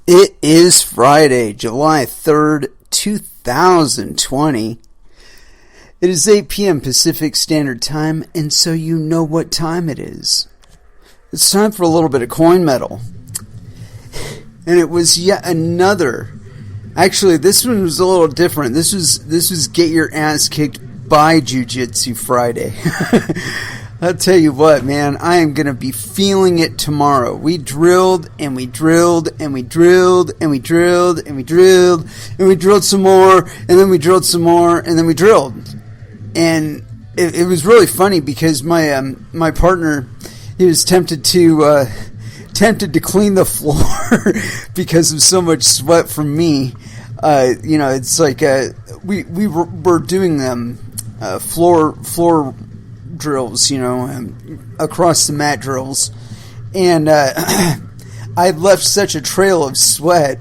It is Friday, July 3rd, 2020. It is 8 p.m. Pacific Standard Time, and so you know what time it is. It's time for a little bit of coin metal. And it was yet another. Actually, this one was a little different. This was get your ass kicked by JiuJitsu Friday. I'll tell you what, man, I am going to be feeling it tomorrow. We drilled, and we drilled, and we drilled, and we drilled, and we drilled, and we drilled some more, and then we drilled some more, and then we drilled. And it was really funny because my partner, he was tempted to clean the floor because of so much sweat from me. It's like we were doing floor drills, across the mat drills, and I left such a trail of sweat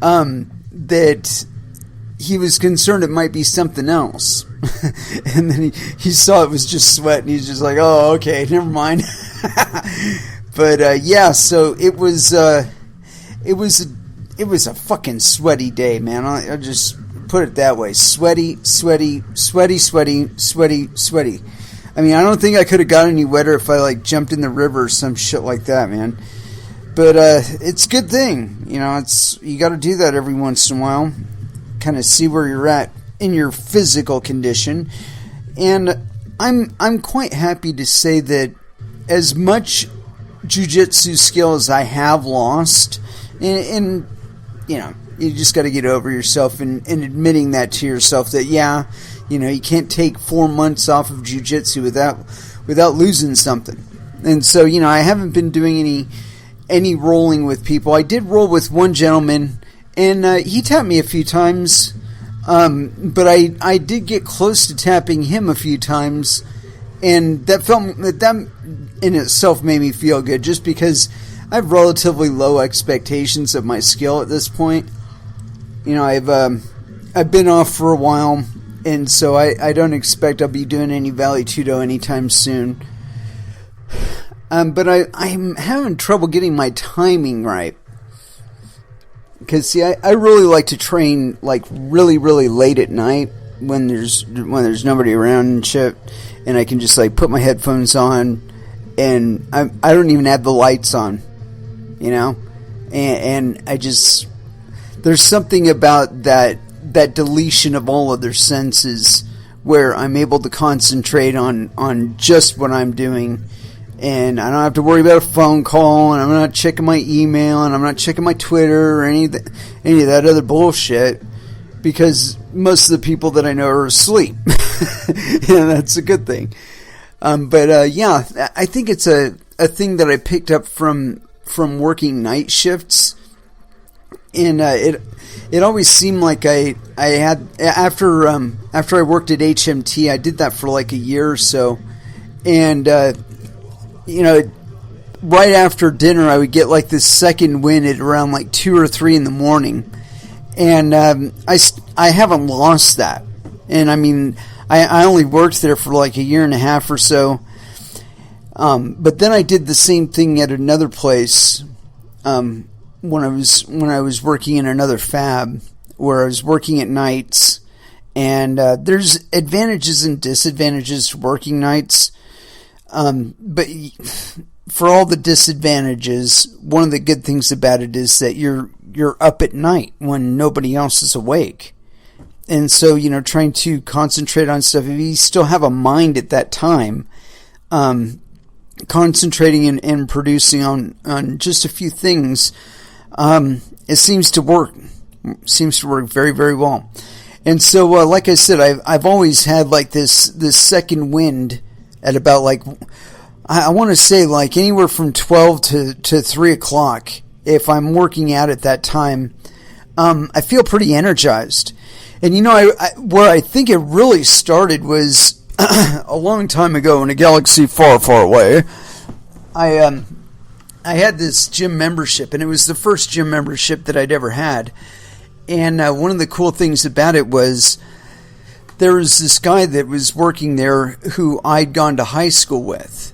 that he was concerned it might be something else. And then he saw it was just sweat, and he's just like, oh, okay, never mind. But so it was a fucking sweaty day, man. I'll just put it that way. Sweaty. I mean, I don't think I could have got any wetter if I jumped in the river or some shit like that, man. But it's a good thing, you got to do that every once in a while, kind of see where you're at in your physical condition. And I'm quite happy to say that as much jiu-jitsu skill as I have lost, and you just got to get over yourself and admitting that to yourself that, you can't take 4 months off of jiu-jitsu without losing something. And so, I haven't been doing any rolling with people. I did roll with one gentleman, and he tapped me a few times, but I did get close to tapping him a few times, and that in itself made me feel good, just because I have relatively low expectations of my skill at this point. I've been off for a while, and so I don't expect I'll be doing any Valley Tudo anytime soon. But I'm having trouble getting my timing right. Because, I really like to train, really, really late at night when there's nobody around and shit. And I can just, put my headphones on, and I don't even have the lights on, And I just... There's something about that deletion of all other senses where I'm able to concentrate on just what I'm doing, and I don't have to worry about a phone call, and I'm not checking my email, and I'm not checking my Twitter or any of that other bullshit, because most of the people that I know are asleep. And that's a good thing. I think it's a thing that I picked up from working night shifts. And it always seemed like I had after I worked at HMT, I did that for a year or so, and right after dinner I would get this second wind at around 2 or 3 in the morning, and I haven't lost that. And I mean, I only worked there for a year and a half or so, but then I did the same thing at another place. When I was working in another fab where I was working at nights, and there's advantages and disadvantages to working nights, but for all the disadvantages, one of the good things about it is that you're up at night when nobody else is awake, and so trying to concentrate on stuff. If you still have a mind at that time, concentrating and producing on just a few things. It seems to work. Very, very well. And so, like I said, I've always had this second wind at about I want to say anywhere from 12 to 3 o'clock. If I'm working out at that time, I feel pretty energized. And where I think it really started was a long time ago in a galaxy far, far away. I had this gym membership, and it was the first gym membership that I'd ever had. And one of the cool things about it was there was this guy that was working there who I'd gone to high school with,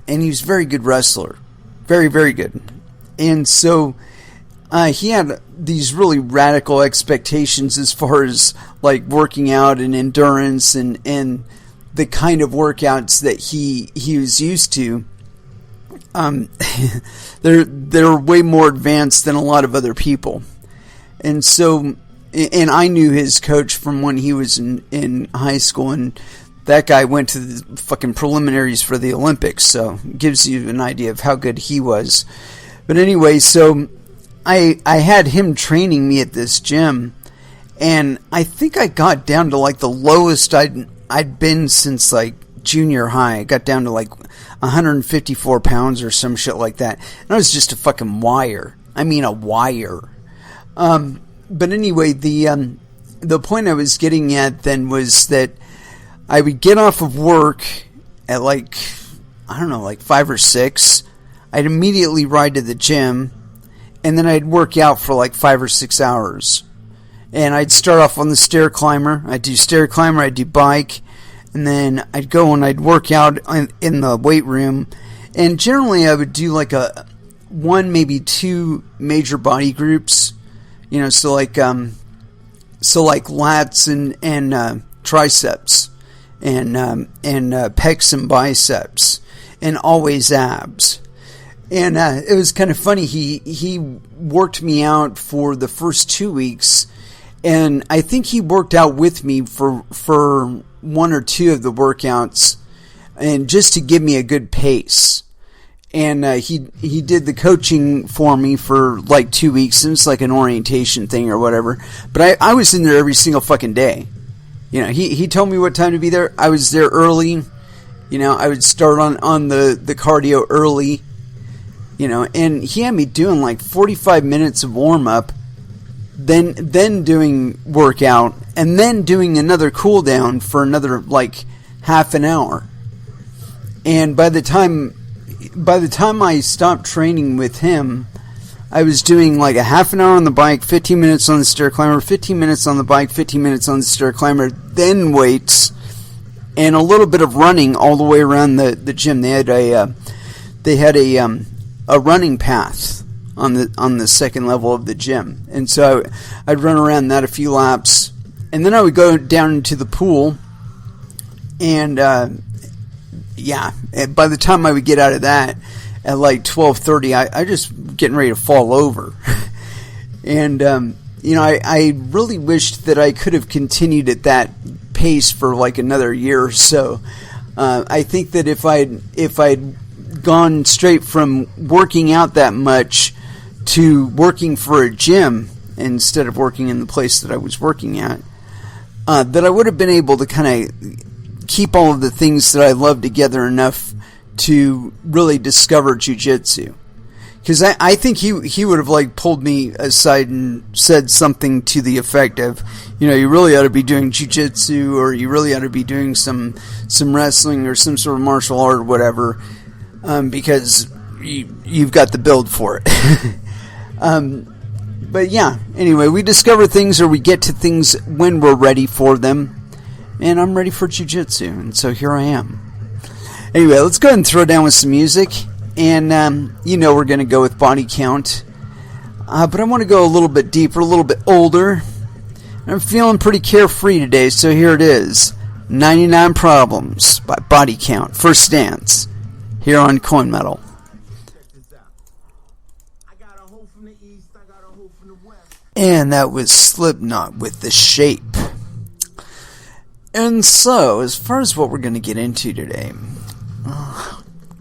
and he was a very good wrestler. Very, very good. And so he had these really radical expectations as far as like working out and endurance and the kind of workouts that he was used to. They're way more advanced than a lot of other people. And so, and I knew his coach from when he was in high school, and that guy went to the fucking preliminaries for the Olympics, so it gives you an idea of how good he was. But anyway, so I had him training me at this gym, and I think I got down to like the lowest I'd been since like junior high. I got down to like 154 pounds or some shit like that. And I was just a fucking wire. I mean, a wire. But anyway, the point I was getting at then was that I would get off of work at like, I don't know, like 5 or 6. I'd immediately ride to the gym, and then I'd work out for like 5 or 6 hours. And I'd start off on the stair climber. I'd do stair climber, I'd do bike, and then I'd go and I'd work out in the weight room. And generally I would do like one, maybe 2 major body groups. You know, so like lats and triceps and pecs and biceps, and always abs. And it was kind of funny. He worked me out for the first 2 weeks, and I think he worked out with me for 1 or 2 of the workouts, and just to give me a good pace. And he did the coaching for me for like 2 weeks. It was like an orientation thing or whatever. But I was in there every single fucking day. You know, he told me what time to be there. I was there early. You know, I would start on the cardio early. You know, and he had me doing like 45 minutes of warm up, then doing workout, and then doing another cool down for another like half an hour. And by the time I stopped training with him, I was doing like a half an hour on the bike, 15 minutes on the stair climber, 15 minutes on the bike, 15 minutes on the stair climber, then weights, and a little bit of running all the way around the gym. They had a running path on the second level of the gym, and so I'd run around that a few laps, and then I would go down into the pool, and by the time I would get out of that at like 12:30, I just getting ready to fall over. And you know, I really wished that I could have continued at that pace for like another year or so. I think that if I'd gone straight from working out that much to working for a gym instead of working in the place that I was working at, that I would have been able to kind of keep all of the things that I love together enough to really discover jiu-jitsu. Because I think he would have like pulled me aside and said something to the effect of, you know, you really ought to be doing jiu-jitsu, or you really ought to be doing some wrestling or some sort of martial art or whatever, because you've got the build for it. But yeah, anyway, we discover things, or we get to things when we're ready for them. And I'm ready for jiu-jitsu, and so here I am. Anyway, let's go ahead and throw down with some music. And, you know, we're going to go with body count. But I want to go a little bit deeper, a little bit older. I'm feeling pretty carefree today, so here it is. 99 Problems by Body Count. First Stance. Here on Coin Metal. And that was Slipknot with The Shape. And so, as far as what we're going to get into today,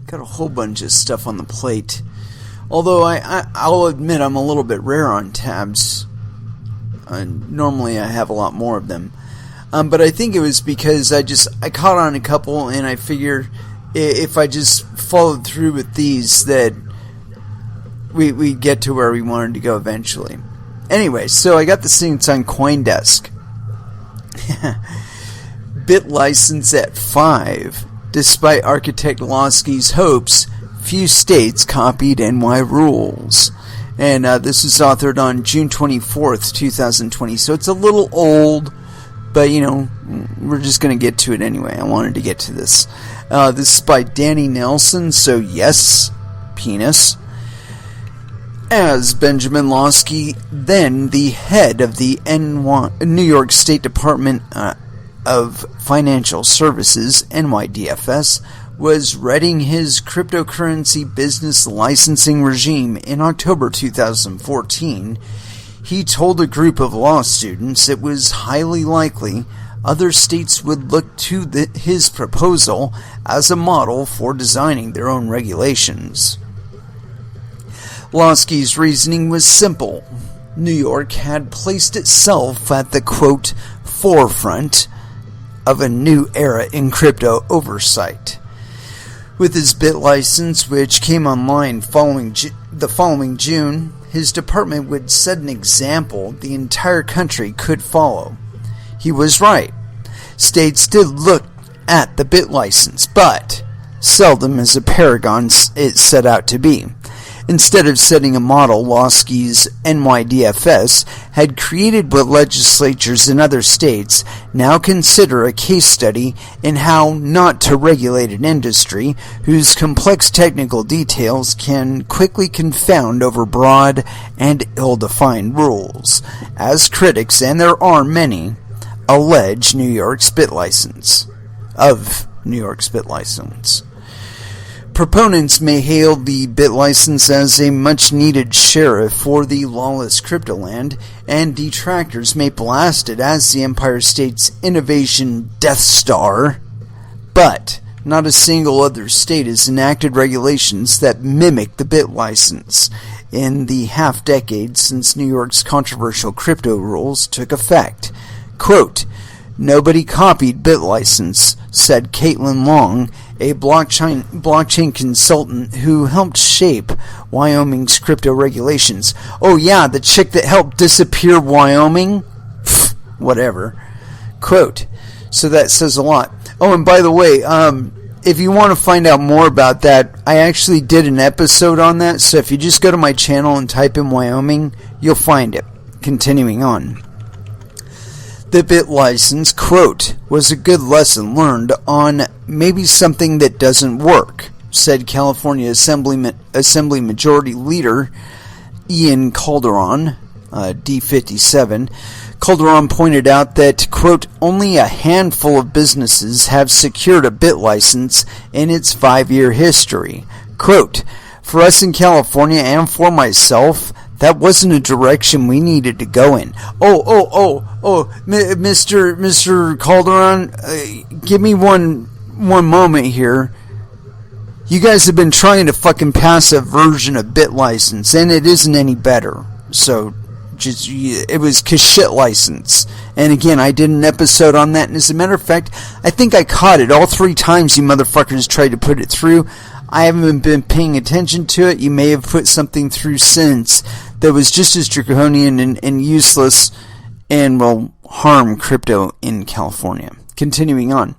got a whole bunch of stuff on the plate. Although I'll admit I'm a little bit rare on tabs. Normally I have a lot more of them. But I think it was because I caught on a couple, and I figured if I just followed through with these, that we'd get to where we wanted to go eventually. Anyway, so I got this thing, it's on CoinDesk. Bit license at 5. Despite Architect Losky's hopes, few states copied NY rules. And this is authored on June 24th, 2020. So it's a little old, but, you know, we're just going to get to it anyway. I wanted to get to this. This is by Danny Nelson, so yes, penis. As Benjamin Lawsky, then the head of the New York State Department of Financial Services, NYDFS, was readying his cryptocurrency business licensing regime in October 2014, he told a group of law students it was highly likely other states would look to his proposal as a model for designing their own regulations. Lawsky's reasoning was simple. New York had placed itself at the, quote, forefront of a new era in crypto oversight. With his BitLicense, which came online the following June, his department would set an example the entire country could follow. He was right. States did look at the BitLicense, but seldom as a paragon it set out to be. Instead of setting a model, Lawsky's NYDFS had created what legislatures in other states now consider a case study in how not to regulate an industry whose complex technical details can quickly confound over broad and ill-defined rules, as critics, and there are many, allege New York's BitLicense. Proponents may hail the BitLicense as a much-needed sheriff for the lawless cryptoland, and detractors may blast it as the Empire State's innovation Death Star. But not a single other state has enacted regulations that mimic the BitLicense in the half-decade since New York's controversial crypto rules took effect. Quote, "Nobody copied BitLicense," said Caitlin Long, a blockchain consultant who helped shape Wyoming's crypto regulations. Oh yeah, the chick that helped disappear Wyoming? Whatever. Quote, so that says a lot. Oh, and by the way, if you want to find out more about that, I actually did an episode on that, so if you just go to my channel and type in Wyoming, you'll find it. Continuing on. The BitLicense, quote, was a good lesson learned on maybe something that doesn't work, said California Assembly Majority Leader Ian Calderon, D57. Calderon pointed out that, quote, only a handful of businesses have secured a BitLicense in its 5-year history. Quote, for us in California and for myself, that wasn't a direction we needed to go in. Mr. Calderon, give me one moment here. You guys have been trying to fucking pass a version of BitLicense, and it isn't any better. So, it was shit license. And again, I did an episode on that, and as a matter of fact, I think I caught it all 3 times you motherfuckers tried to put it through. I haven't been paying attention to it. You may have put something through since that was just as draconian and useless and will harm crypto in California. Continuing on.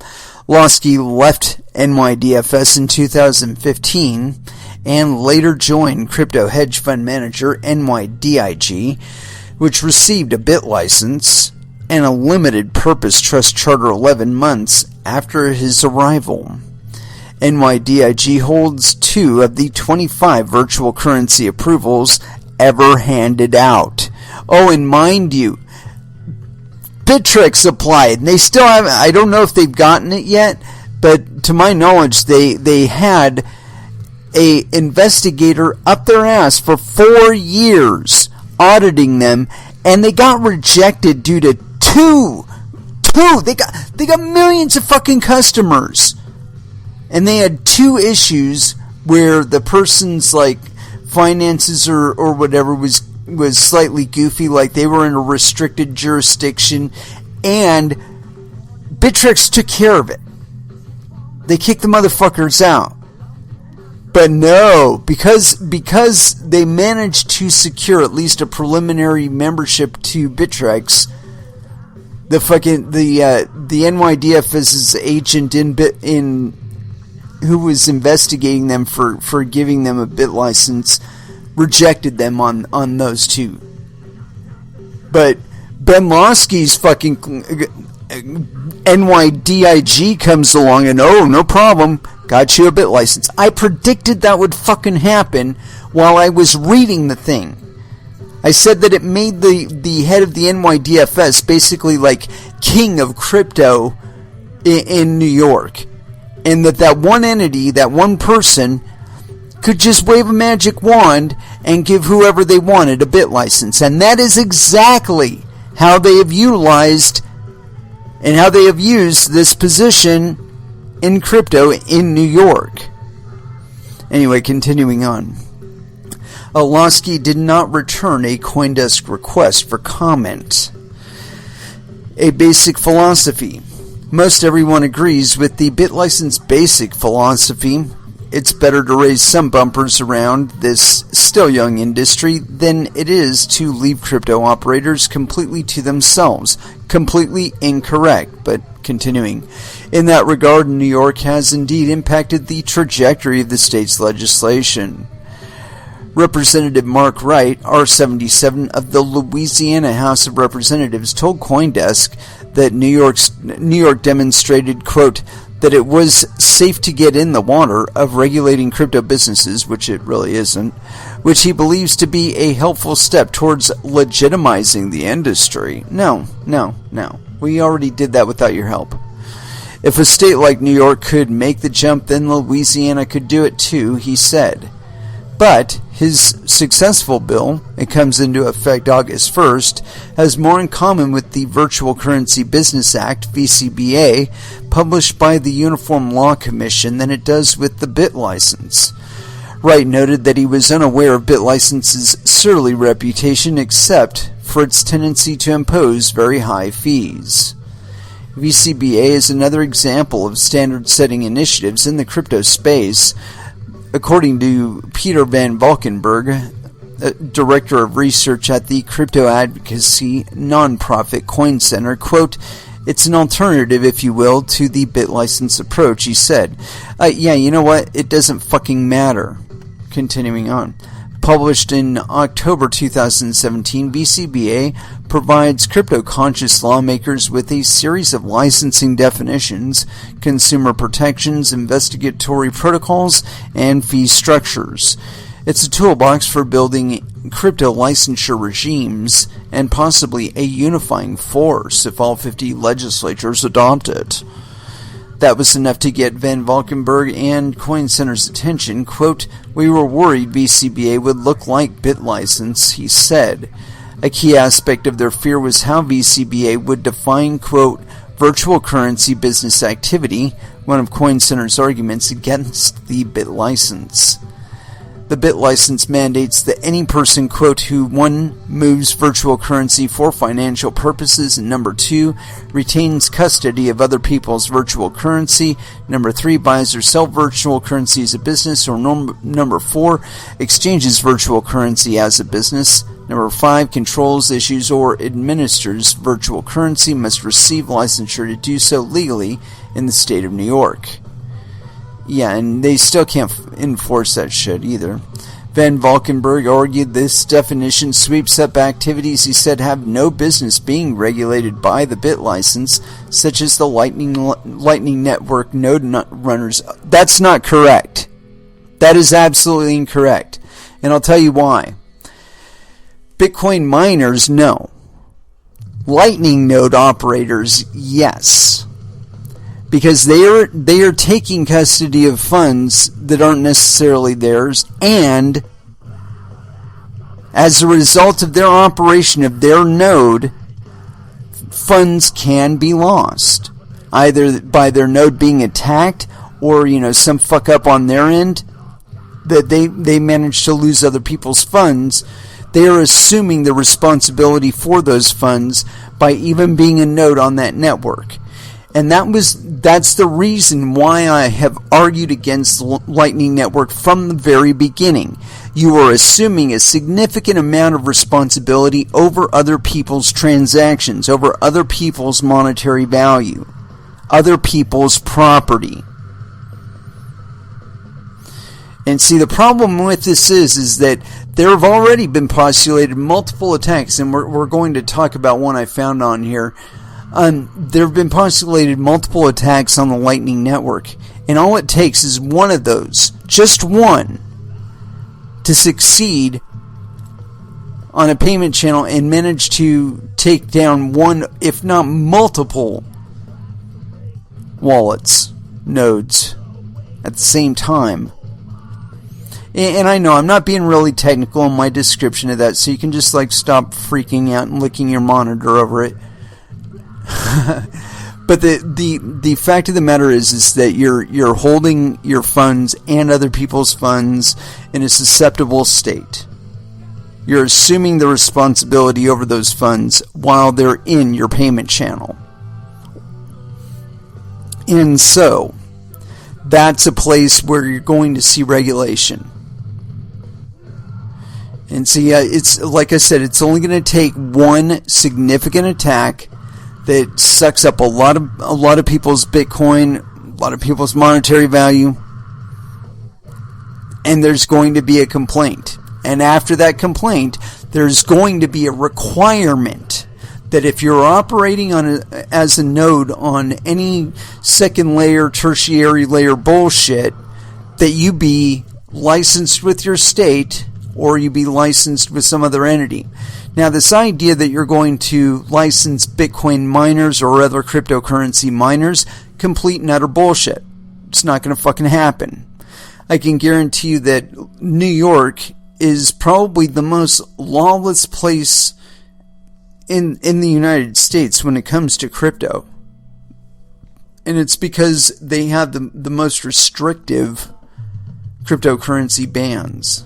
Lawsky left NYDFS in 2015 and later joined crypto hedge fund manager NYDIG, which received a BitLicense and a limited purpose trust charter 11 months after his arrival. NYDIG holds 2 of the 25 virtual currency approvals ever handed out. Oh, and mind you, Bittrex applied, and they still haven't. I don't know if they've gotten it yet, but to my knowledge, they had a investigator up their ass for 4 years auditing them, and they got rejected due to two. They got millions of fucking customers. And they had 2 issues where the person's like finances or whatever was slightly goofy, like they were in a restricted jurisdiction, and Bittrex took care of it. They kicked the motherfuckers out. But no, because they managed to secure at least a preliminary membership to Bittrex, the NYDFS's agent in who was investigating them for giving them a BitLicense rejected them on those 2. But Ben Lawsky's fucking NYDIG comes along and, oh, no problem, got you a bit license. I predicted that would fucking happen while I was reading the thing. I said that it made the head of the NYDFS basically like king of crypto in New York. And that one entity, that one person, could just wave a magic wand and give whoever they wanted a bit license. And that is exactly how they have utilized and how they have used this position in crypto in New York. Anyway, continuing on. Olosky did not return a CoinDesk request for comment. A basic philosophy. Most everyone agrees with the BitLicense basic philosophy. It's better to raise some bumpers around this still young industry than it is to leave crypto operators completely to themselves. Completely incorrect, but continuing. In that regard, New York has indeed impacted the trajectory of the state's legislation. Representative Mark Wright, R77 of the Louisiana House of Representatives, told CoinDesk that New York demonstrated, quote, that it was safe to get in the water of regulating crypto businesses, which it really isn't, which he believes to be a helpful step towards legitimizing the industry. No. We already did that without your help. If a state like New York could make the jump, then Louisiana could do it too, he said. But his successful bill, it comes into effect August 1st, has more in common with the Virtual Currency Business Act, VCBA, published by the Uniform Law Commission than it does with the BitLicense. Wright noted that he was unaware of BitLicense's surly reputation except for its tendency to impose very high fees. VCBA is another example of standard-setting initiatives in the crypto space. According to Peter Van Valkenburg, Director of Research at the crypto advocacy nonprofit Coin Center, quote, it's an alternative, if you will, to the BitLicense approach, he said. Yeah, you know what? It doesn't fucking matter. Continuing on. Published in October 2017, VCBA provides crypto-conscious lawmakers with a series of licensing definitions, consumer protections, investigatory protocols, and fee structures. It's a toolbox for building crypto licensure regimes and possibly a unifying force if all 50 legislatures adopt it. That was enough to get Van Valkenburg and Coin Center's attention. Quote, we were worried VCBA would look like BitLicense, he said. A key aspect of their fear was how VCBA would define, quote, virtual currency business activity, one of Coin Center's arguments against the BitLicense. The BitLicense mandates that any person, quote, who 1, moves virtual currency for financial purposes, and number 2, retains custody of other people's virtual currency, number 3, buys or sells virtual currency as a business, or number 4, exchanges virtual currency as a business, number 5, controls, issues, or administers virtual currency, must receive licensure to do so legally in the state of New York. Yeah, and they still can't enforce that shit either. Van Valkenburg argued this definition sweeps up activities he said have no business being regulated by the BitLicense, such as the Lightning Network node runners. That's not correct. That is absolutely incorrect. And I'll tell you why. Bitcoin miners, no. Lightning node operators, yes. Because they are taking custody of funds that aren't necessarily theirs, and as a result of their operation of their node, funds can be lost, either by their node being attacked, or some fuck up on their end that they manage to lose other people's funds. They are assuming the responsibility for those funds by even being a node on that network. And that's the reason why I have argued against Lightning Network from the very beginning. You are assuming a significant amount of responsibility over other people's transactions, over other people's monetary value, other people's property. And see, the problem with this is that there have already been postulated multiple attacks, and we're going to talk about one I found on here. There have been postulated multiple attacks on the Lightning Network, and all it takes is one of those, just one, to succeed on a payment channel and manage to take down one, if not multiple, wallets, nodes, at the same time. And I know I'm not being really technical in my description of that, so you can just stop freaking out and licking your monitor over it. But the fact of the matter is that you're holding your funds and other people's funds in a susceptible state. You're assuming the responsibility over those funds while they're in your payment channel. And so, that's a place where you're going to see regulation. And so, yeah, it's like I said, it's only going to take one significant attack that sucks up a lot of people's Bitcoin, a lot of people's monetary value, and there's going to be a complaint. And after that complaint, there's going to be a requirement that if you're operating as a node on any second layer, tertiary layer bullshit, that you be licensed with your state or you be licensed with some other entity. Now, this idea that you're going to license Bitcoin miners or other cryptocurrency miners, complete and utter bullshit. It's not going to fucking happen. I can guarantee you that New York is probably the most lawless place in the United States when it comes to crypto. And it's because they have the most restrictive cryptocurrency bans.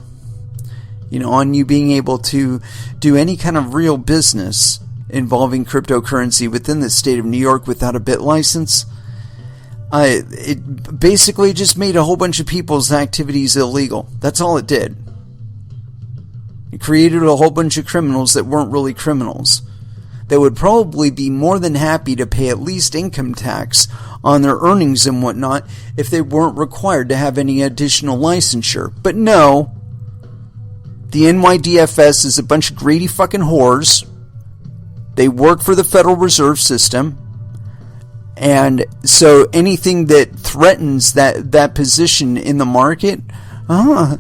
You know, on you being able to do any kind of real business involving cryptocurrency within the state of New York without a bit license. It basically just made a whole bunch of people's activities illegal. That's all it did. It created a whole bunch of criminals that weren't really criminals. That would probably be more than happy to pay at least income tax on their earnings and whatnot if they weren't required to have any additional licensure. But no, the NYDFS is a bunch of greedy fucking whores. They work for the Federal Reserve System. And so anything that threatens that position in the market, no.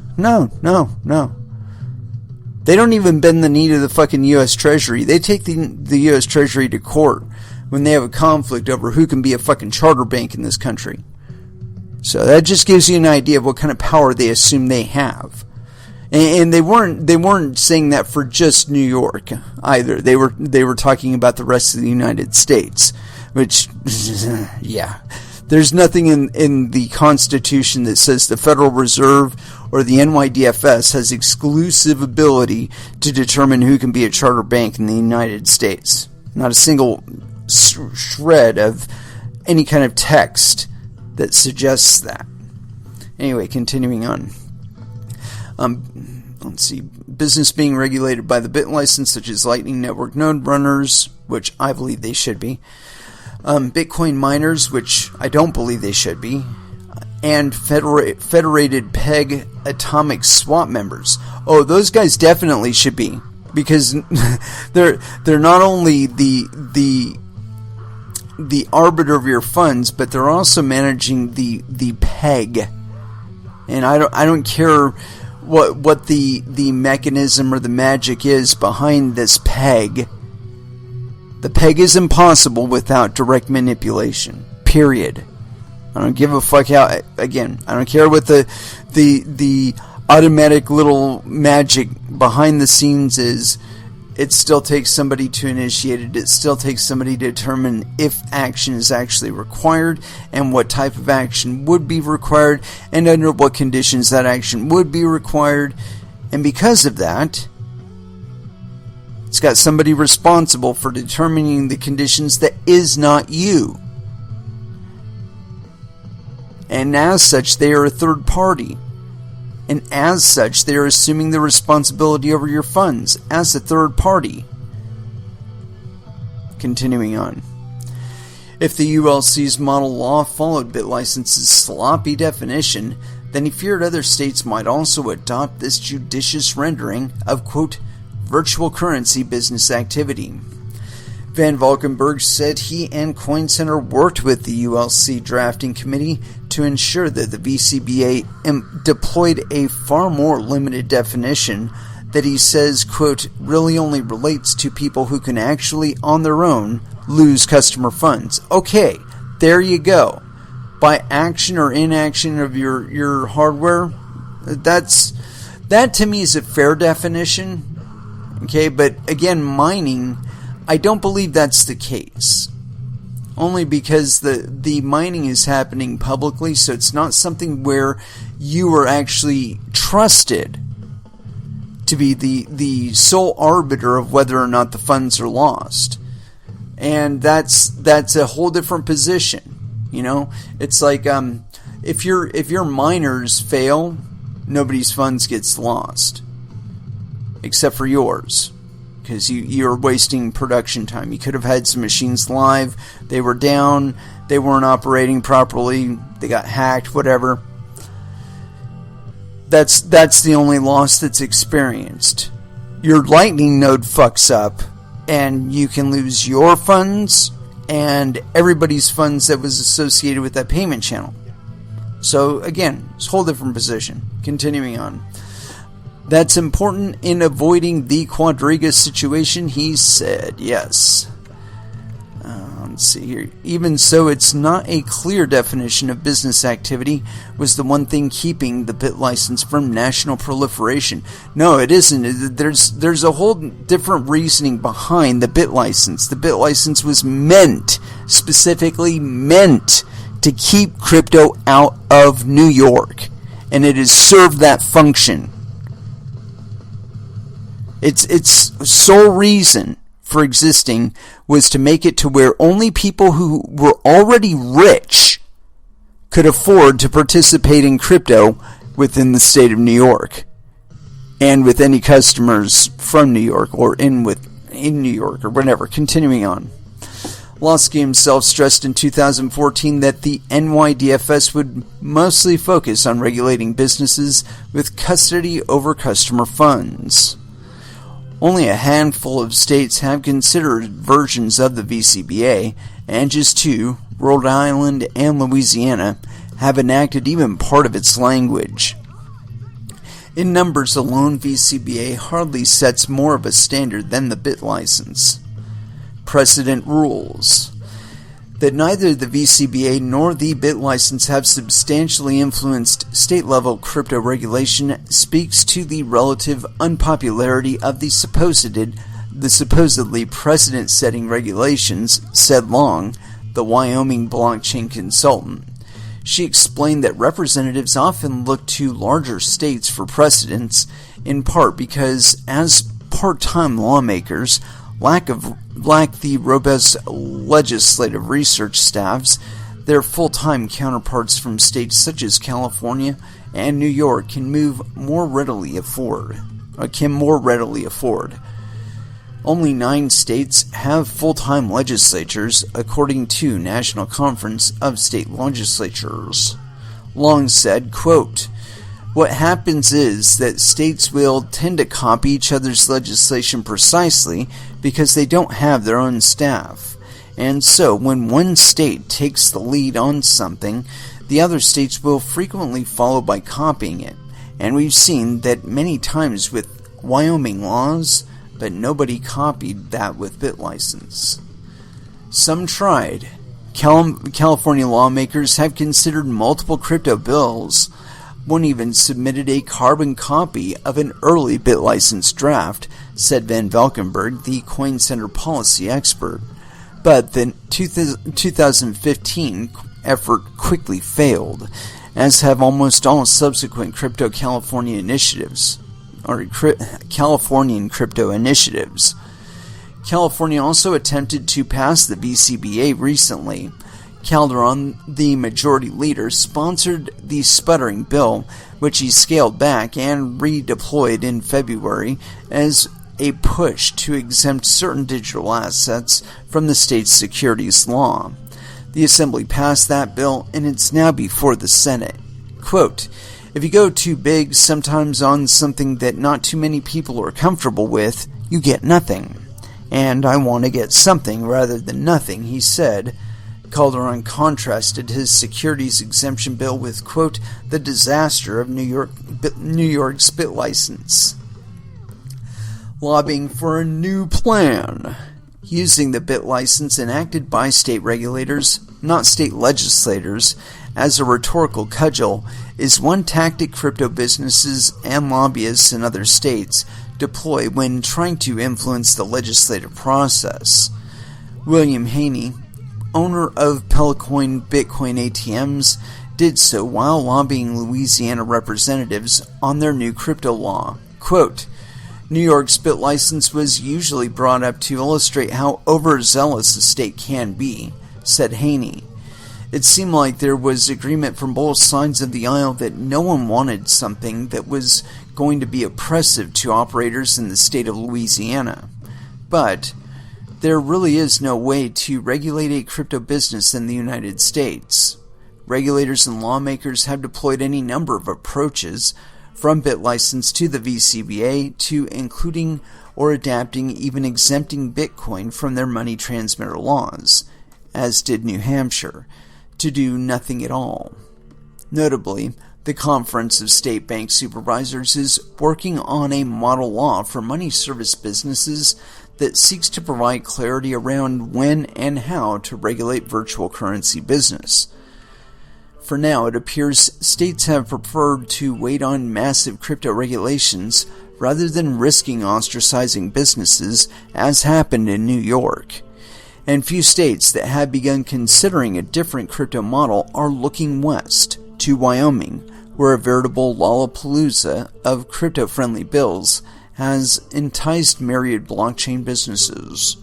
They don't even bend the knee to the fucking U.S. Treasury. They take the U.S. Treasury to court when they have a conflict over who can be a fucking charter bank in this country. So that just gives you an idea of what kind of power they assume they have. And they weren't saying that for just New York either. They were talking about the rest of the United States, which, yeah. There's nothing in the Constitution that says the Federal Reserve or the NYDFS has exclusive ability to determine who can be a charter bank in the United States. Not a single shred of any kind of text that suggests that. Anyway, continuing on. Let's see. Business being regulated by the bit license, such as Lightning Network node runners, which I believe they should be. Bitcoin miners, which I don't believe they should be, and federated peg atomic swap members. Oh, those guys definitely should be, because they're not only the arbiter of your funds, but they're also managing the peg. And I don't care what the mechanism or the magic is behind this peg. The peg is impossible without direct manipulation. Period. I don't give a fuck how. Again, I don't care what the automatic little magic behind the scenes is. It still takes somebody to initiate it. It still takes somebody to determine if action is actually required and what type of action would be required and under what conditions that action would be required. And because of that, it's got somebody responsible for determining the conditions that is not you. And as such, they are a third party. And as such, they are assuming the responsibility over your funds as a third party. Continuing on. If the ULC's model law followed BitLicense's sloppy definition, then he feared other states might also adopt this judicious rendering of, quote, virtual currency business activity. Van Valkenburg said he and Coin Center worked with the ULC drafting committee to ensure that the VCBA deployed a far more limited definition that he says, quote, really only relates to people who can actually, on their own, lose customer funds. Okay, there you go. By action or inaction of your hardware, that to me is a fair definition. Okay, but again, mining, I don't believe that's the case. Only because the mining is happening publicly, so it's not something where you are actually trusted to be the sole arbiter of whether or not the funds are lost. And that's a whole different position. You know, it's like if your miners fail, nobody's funds gets lost, except for yours, because you're wasting production time. You could have had some machines live, they were down, they weren't operating properly, they got hacked, whatever. That's the only loss that's experienced. Your Lightning node fucks up, and you can lose your funds and everybody's funds that was associated with that payment channel. So again, it's a whole different position. Continuing on. That's important in avoiding the Quadriga situation, he said. Yes. Let's see here. Even so, it's not a clear definition of business activity was the one thing keeping the bit license from national proliferation. No, it isn't. There's a whole different reasoning behind the bit license. The bit license was specifically meant to keep crypto out of New York, and it has served that function. Its sole reason for existing was to make it to where only people who were already rich could afford to participate in crypto within the state of New York, and with any customers from New York or in New York or whatever. Continuing on. Losky himself stressed in 2014 that the NYDFS would mostly focus on regulating businesses with custody over customer funds. Only a handful of states have considered versions of the VCBA, and just two, Rhode Island and Louisiana, have enacted even part of its language. In numbers alone, VCBA hardly sets more of a standard than the bit license. Precedent rules that neither the VCBA nor the bit license have substantially influenced state-level crypto regulation speaks to the relative unpopularity of the supposedly precedent-setting regulations, said Long, the Wyoming blockchain consultant. She explained that representatives often look to larger states for precedents, in part because, as part-time lawmakers, lack the robust legislative research staffs, their full-time counterparts from states such as California and New York can more readily afford. Only 9 states have full-time legislatures, according to National Conference of State Legislatures. Long said, quote, what happens is that states will tend to copy each other's legislation precisely because they don't have their own staff. And so, when one state takes the lead on something, the other states will frequently follow by copying it. And we've seen that many times with Wyoming laws, but nobody copied that with BitLicense. Some tried. California lawmakers have considered multiple crypto bills. One even submitted a carbon copy of an early BitLicense draft, said Van Valkenburg, the Coin Center policy expert. But the 2015 effort quickly failed, as have almost all subsequent Californian crypto initiatives. California also attempted to pass the VCBA recently. Calderon, the majority leader, sponsored the sputtering bill, which he scaled back and redeployed in February as a push to exempt certain digital assets from the state's securities law. The Assembly passed that bill, and it's now before the Senate. Quote, if you go too big, sometimes on something that not too many people are comfortable with, you get nothing. And I want to get something rather than nothing, he said. Calderon contrasted his securities exemption bill with, quote, the disaster of New York's bit license, lobbying for a new plan. Using the bit license enacted by state regulators, not state legislators, as a rhetorical cudgel is one tactic crypto businesses and lobbyists in other states deploy when trying to influence the legislative process. William Haney, owner of Pelicoin Bitcoin ATMs, did so while lobbying Louisiana representatives on their new crypto law. Quote, New York's bit license was usually brought up to illustrate how overzealous a state can be, said Haney. It seemed like there was agreement from both sides of the aisle that no one wanted something that was going to be oppressive to operators in the state of Louisiana. But there really is no way to regulate a crypto business in the United States. Regulators and lawmakers have deployed any number of approaches, from BitLicense to the VCBA to including or adapting, even exempting Bitcoin from their money transmitter laws, as did New Hampshire, to do nothing at all. Notably, the Conference of State Bank Supervisors is working on a model law for money service businesses that seeks to provide clarity around when and how to regulate virtual currency business. For now, it appears states have preferred to wait on massive crypto regulations rather than risking ostracizing businesses, as happened in New York. And few states that have begun considering a different crypto model are looking west, to Wyoming, where a veritable Lollapalooza of crypto-friendly bills has enticed myriad blockchain businesses.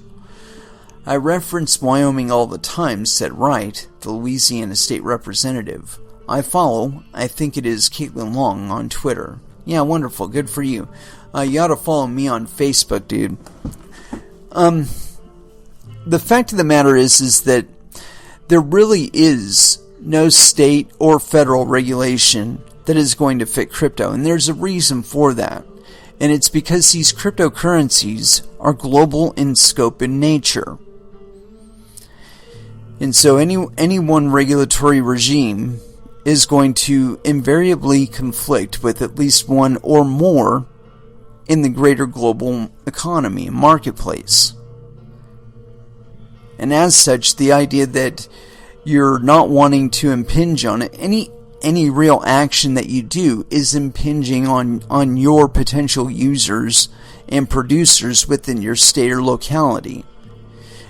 I reference Wyoming all the time, said Wright, the Louisiana state representative. I think it is Caitlin Long on Twitter. Yeah, wonderful, good for you. You ought to follow me on Facebook, dude. The fact of the matter is that there really is no state or federal regulation that is going to fit crypto, and there's a reason for that. And it's because these cryptocurrencies are global in scope and nature. And so any one regulatory regime is going to invariably conflict with at least one or more in the greater global economy and marketplace. And as such, the idea that you're not wanting to impinge on it, any real action that you do is impinging on your potential users and producers within your state or locality.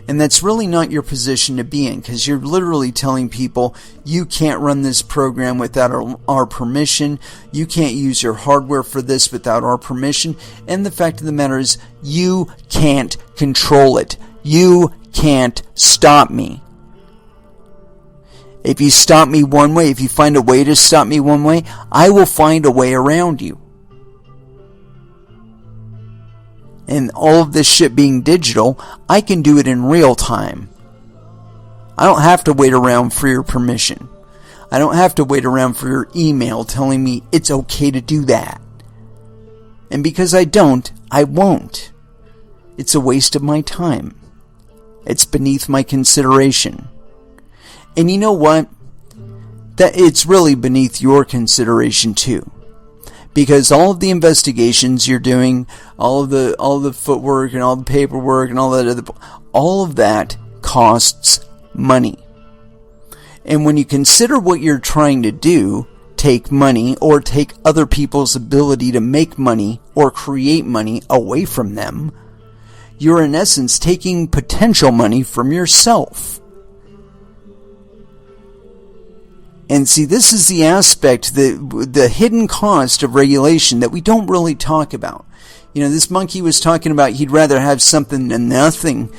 And that's really not your position to be in, because you're literally telling people, you can't run this program without our permission, you can't use your hardware for this without our permission, and the fact of the matter is, you can't control it. You can't stop me. If you stop me one way, if you find a way to stop me one way, I will find a way around you. And all of this shit being digital, I can do it in real time. I don't have to wait around for your permission. I don't have to wait around for your email telling me it's okay to do that. And because I don't, I won't. It's a waste of my time. It's beneath my consideration. And you know what? That it's really beneath your consideration too. Because all of the investigations you're doing, all of the footwork and all the paperwork and all of that costs money. And when you consider what you're trying to do, take money or take other people's ability to make money or create money away from them, you're in essence taking potential money from yourself. And see, this is the aspect, the hidden cost of regulation that we don't really talk about. You know, this monkey was talking about he'd rather have something than nothing.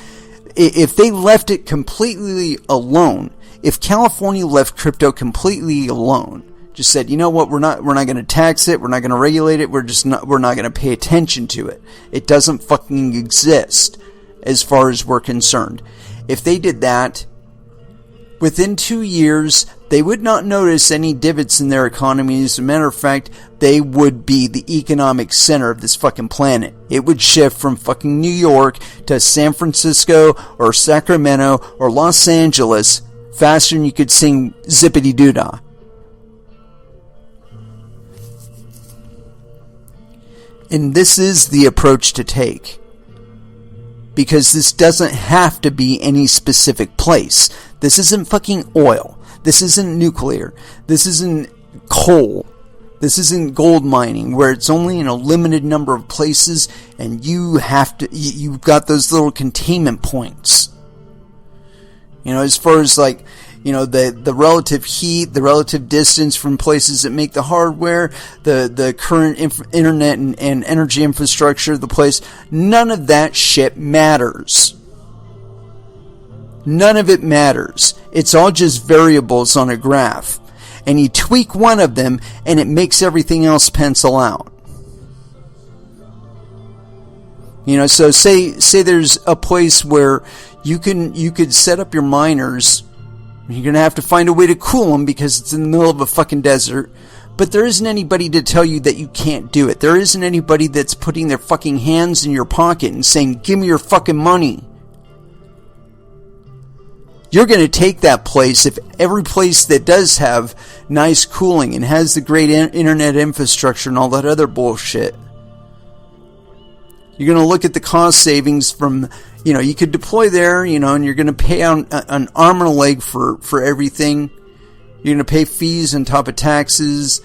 If they left it completely alone, if California left crypto completely alone, just said, you know what, we're not going to tax it, we're not going to regulate it, we're not going to pay attention to it. It doesn't fucking exist as far as we're concerned. If they did that, Within 2 years, they would not notice any divots in their economy. As a matter of fact, they would be the economic center of this fucking planet. It would shift from fucking New York to San Francisco or Sacramento or Los Angeles faster than you could sing Zippity-Doo-Dah. And this is the approach to take. Because this doesn't have to be any specific place. This isn't fucking oil. This isn't nuclear. This isn't coal. This isn't gold mining where it's only in a limited number of places and you've got those little containment points. You know, as far as like, you know, the relative heat, the relative distance from places that make the hardware, the current internet and energy infrastructure of the place, none of that shit matters. None of it matters. It's all just variables on a graph. And you tweak one of them and it makes everything else pencil out. You know, so say there's a place where you could set up your miners. You're going to have to find a way to cool them because it's in the middle of a fucking desert. But there isn't anybody to tell you that you can't do it. There isn't anybody that's putting their fucking hands in your pocket and saying, give me your fucking money. You're going to take that place if every place that does have nice cooling and has the great internet infrastructure and all that other bullshit. You're going to look at the cost savings from, you know, you could deploy there, you know, and you're going to pay out an arm and a leg for everything. You're going to pay fees on top of taxes.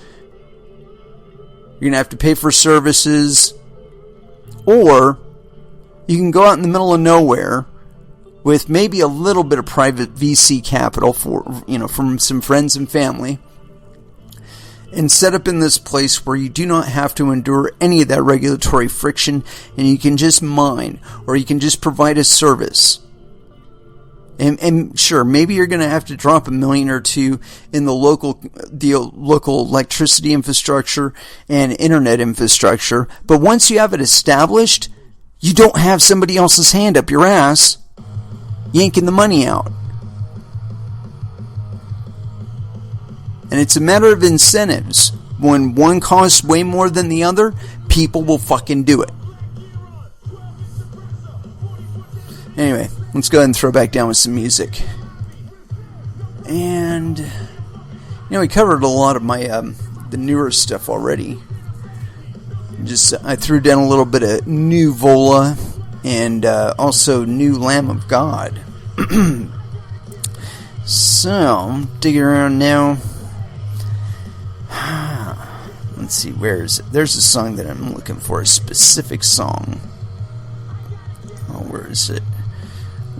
You're going to have to pay for services. Or you can go out in the middle of nowhere with maybe a little bit of private VC capital for, you know, from some friends and family, and set up in this place where you do not have to endure any of that regulatory friction, and you can just mine, or you can just provide a service. And sure, maybe you're going to have to drop $1 million or $2 million in the local electricity infrastructure and internet infrastructure, but once you have it established, you don't have somebody else's hand up your ass yanking the money out. And it's a matter of incentives. When one costs way more than the other, people will fucking do it. Anyway, let's go ahead and throw back down with some music. And, you know, we covered a lot of my, the newer stuff already. I threw down a little bit of new Vola and also new Lamb of God. So, digging around now. Let's see, where is it? There's a song that I'm looking for, a specific song. Oh, where is it?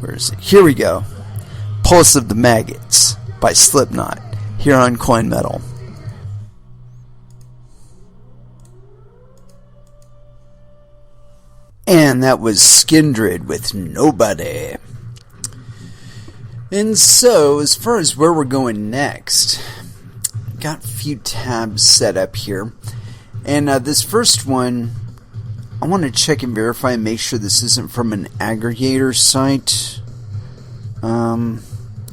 Where is it? Here we go. Pulse of the Maggots by Slipknot, here on Coin Metal. And that was Skindred with Nobody. And so, as far as where we're going next, got a few tabs set up here. And this first one, I want to check and verify and make sure this isn't from an aggregator site,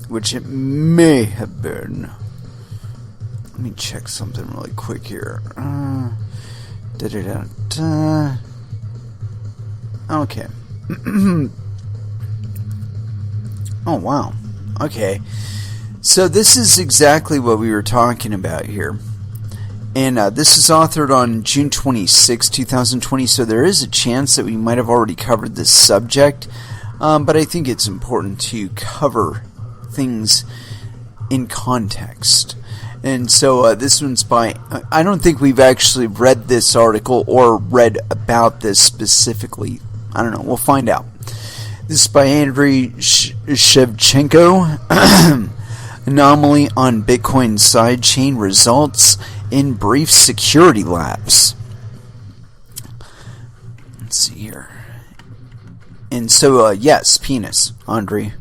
which it may have been. Let me check something really quick here. Okay. Oh, wow. Okay. So this is exactly what we were talking about here. And this is authored on June 26, 2020, so there is a chance that we might have already covered this subject. But I think it's important to cover things in context. And so this one's by... I don't think we've actually read this article or read about this specifically. I don't know. We'll find out. This is by Andrei Shevchenko. Anomaly on Bitcoin sidechain results in brief security lapse. Let's see here. And so, yes, penis, Andrei.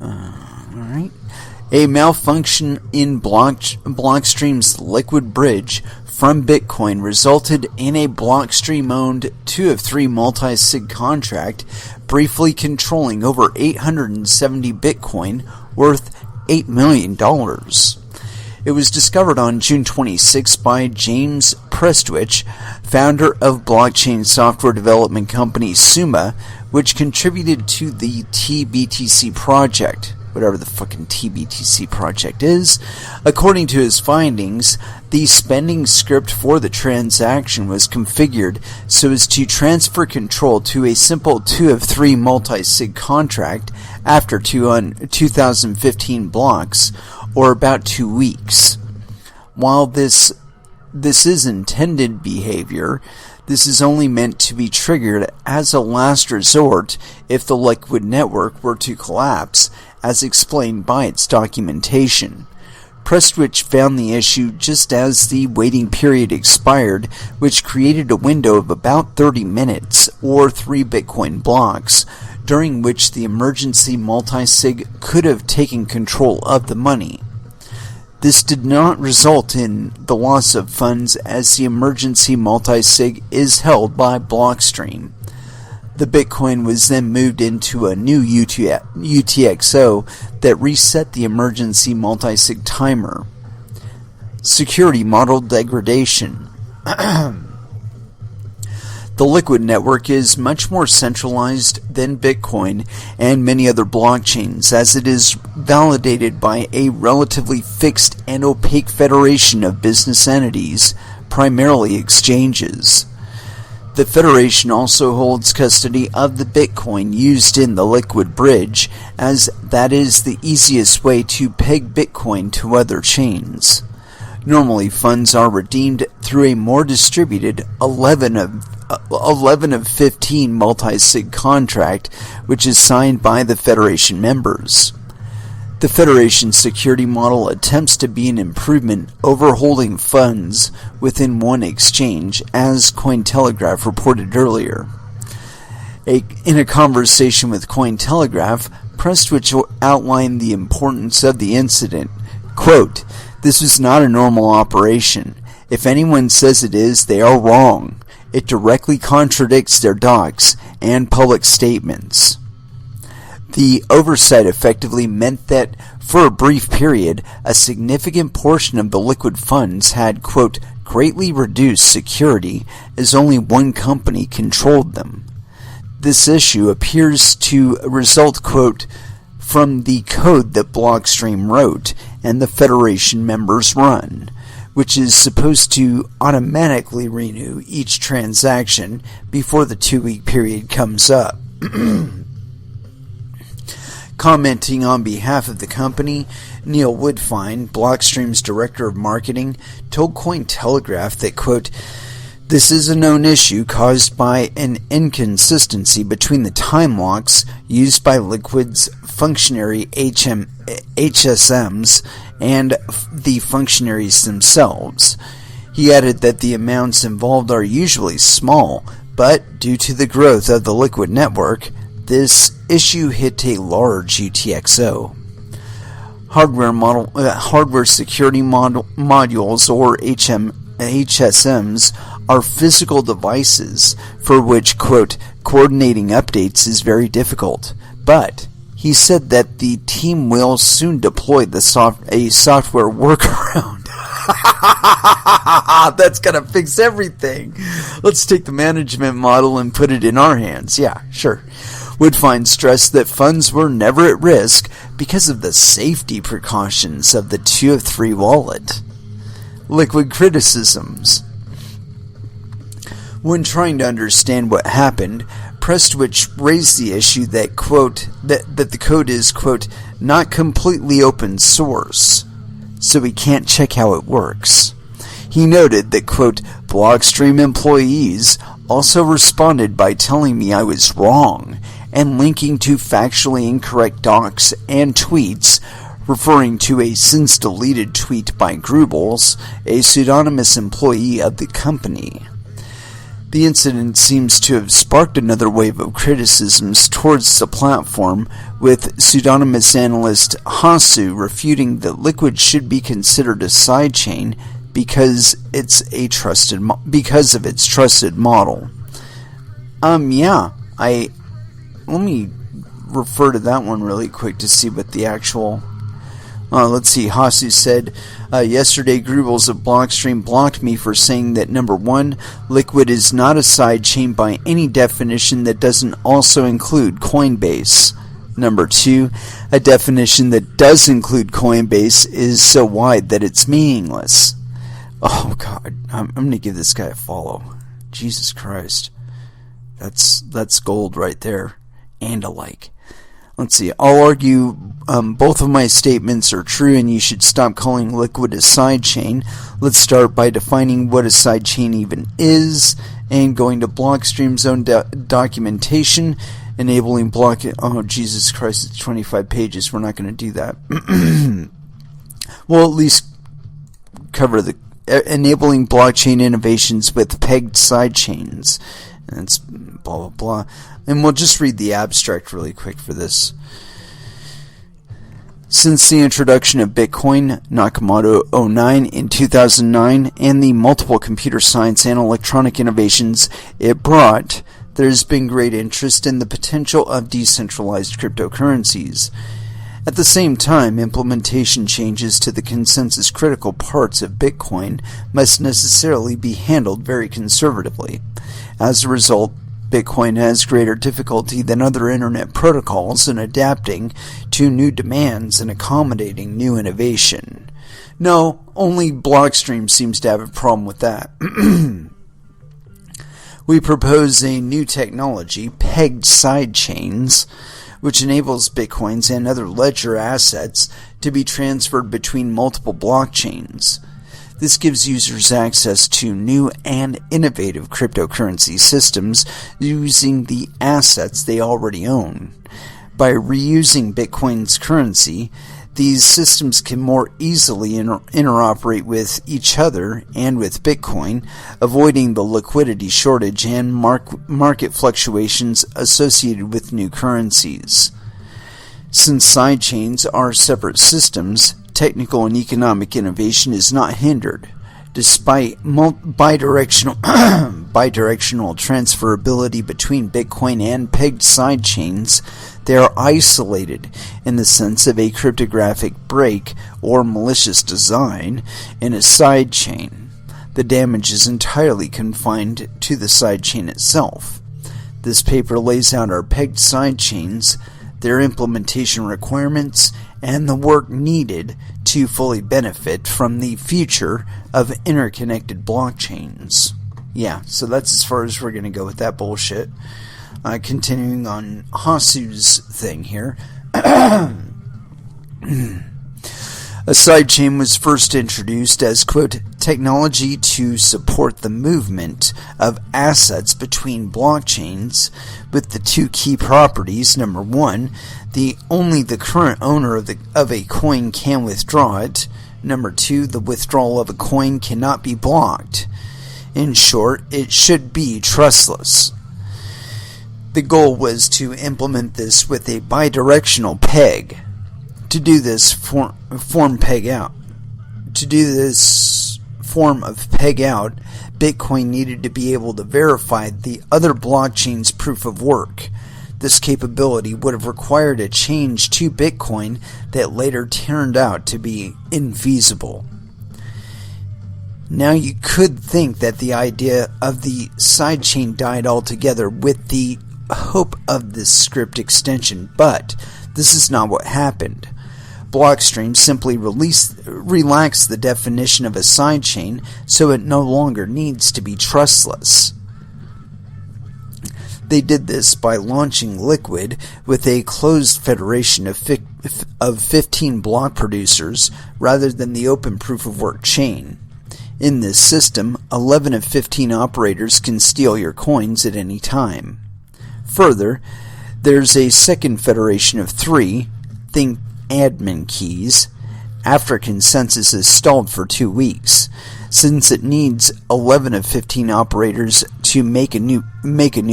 Alright. A malfunction in Blockstream's liquid bridge from Bitcoin resulted in a Blockstream-owned 2 of 3 multi-sig contract briefly controlling over 870 Bitcoin worth $8 million. It was discovered on June 26 by James Prestwich, founder of blockchain software development company Summa, which contributed to the TBTC project, whatever the fucking TBTC project is. According to his findings, the spending script for the transaction was configured so as to transfer control to a simple 2 of 3 multi-sig contract after 2015 blocks, or about 2 weeks. While this is intended behavior, this is only meant to be triggered as a last resort if the Liquid network were to collapse, as explained by its documentation. Prestwich found the issue just as the waiting period expired, which created a window of about 30 minutes, or 3 Bitcoin blocks, during which the emergency multisig could have taken control of the money. This did not result in the loss of funds, as the emergency multisig is held by Blockstream. The Bitcoin was then moved into a new UTXO that reset the emergency multisig timer. Security model degradation. The Liquid network is much more centralized than Bitcoin and many other blockchains, as it is validated by a relatively fixed and opaque federation of business entities, primarily exchanges. The Federation also holds custody of the Bitcoin used in the Liquid bridge, as that is the easiest way to peg Bitcoin to other chains. Normally, funds are redeemed through a more distributed 11 of 15 multi-sig contract, which is signed by the Federation members. The Federation's security model attempts to be an improvement over holding funds within one exchange, as Cointelegraph reported earlier. In a conversation with Cointelegraph, Prestwich outlined the importance of the incident. Quote, "This was not a normal operation. If anyone says it is, they are wrong. It directly contradicts their docs and public statements." The oversight effectively meant that, for a brief period, a significant portion of the Liquid funds had, quote, greatly reduced security, as only one company controlled them. This issue appears to result, quote, from the code that Blockstream wrote and the Federation members run, which is supposed to automatically renew each transaction before the 2-week period comes up. Commenting on behalf of the company, Neil Woodfine, Blockstream's director of marketing, told Cointelegraph that, quote, "This is a known issue caused by an inconsistency between the time locks used by Liquid's functionary HSMs and the functionaries themselves." He added that the amounts involved are usually small, but due to the growth of the Liquid network, this issue hit a large UTXO. Hardware security modules, or HSMs, are physical devices for which, quote, coordinating updates is very difficult. But he said that the team will soon deploy a software workaround. That's gonna fix everything. Let's take the management model and put it in our hands. Yeah, sure. Woodfine stressed that funds were never at risk because of the safety precautions of the 2 of 3 wallet. Liquid criticisms. When trying to understand what happened, Prestwich raised the issue that, quote, that the code is, quote, not completely open source, so we can't check how it works. He noted that, quote, Blockstream employees also responded by telling me I was wrong and linking to factually incorrect docs and tweets, referring to a since-deleted tweet by Grubels, a pseudonymous employee of the company. The incident seems to have sparked another wave of criticisms towards the platform, with pseudonymous analyst Hasu refuting that Liquid should be considered a sidechain because of its trusted model. Let me refer to that one really quick to see what the actual Let's see. Hasu said, yesterday Grubels of Blockstream blocked me for saying that, number one, Liquid is not a sidechain by any definition that doesn't also include Coinbase. Number two, a definition that does include Coinbase is so wide that it's meaningless. Oh, God. I'm going to give this guy a follow. Jesus Christ. That's gold right there. And a like. Let's see. I'll argue both of my statements are true and you should stop calling Liquid a sidechain. Let's start by defining what a sidechain even is and going to Blockstream's own documentation, enabling block... Oh, Jesus Christ, it's 25 pages. We're not going to do that. We'll at least cover the enabling blockchain innovations with pegged sidechains. And it's blah, blah, blah. And we'll just read the abstract really quick for this. Since the introduction of Bitcoin, Nakamoto 09 in 2009, and the multiple computer science and electronic innovations it brought, there's been great interest in the potential of decentralized cryptocurrencies. At the same time, implementation changes to the consensus-critical parts of Bitcoin must necessarily be handled very conservatively. As a result, Bitcoin has greater difficulty than other internet protocols in adapting to new demands and accommodating new innovation. No, only Blockstream seems to have a problem with that. We propose a new technology, pegged sidechains, which enables Bitcoins and other ledger assets to be transferred between multiple blockchains. This gives users access to new and innovative cryptocurrency systems using the assets they already own. By reusing Bitcoin's currency, these systems can more easily interoperate with each other and with Bitcoin, avoiding the liquidity shortage and market fluctuations associated with new currencies. Since sidechains are separate systems, technical and economic innovation is not hindered. Despite bidirectional transferability between Bitcoin and pegged sidechains, they are isolated in the sense of a cryptographic break or malicious design in a sidechain. The damage is entirely confined to the sidechain itself. This paper lays out our pegged sidechains, their implementation requirements, and the work needed to fully benefit from the future of interconnected blockchains. Yeah, so that's as far as we're going to go with that bullshit. Continuing on Hasu's thing here. A sidechain was first introduced as, quote, technology to support the movement of assets between blockchains with the two key properties. Number one, only the current owner of a coin can withdraw it. Number two, the withdrawal of a coin cannot be blocked. In short, it should be trustless. The goal was to implement this with a bidirectional peg. To do this form of peg out, Bitcoin needed to be able to verify the other blockchain's proof of work. This capability would have required a change to Bitcoin that later turned out to be infeasible. Now you could think that the idea of the sidechain died altogether with the hope of this script extension, but this is not what happened. Blockstream simply relaxed the definition of a sidechain so it no longer needs to be trustless. They did this by launching Liquid with a closed federation of 15 block producers rather than the open proof-of-work chain. In this system, 11 of 15 operators can steal your coins at any time. Further, there's a second federation of 3, think admin keys, after consensus is stalled for 2 weeks. Since it needs 11 of 15 operators to make a new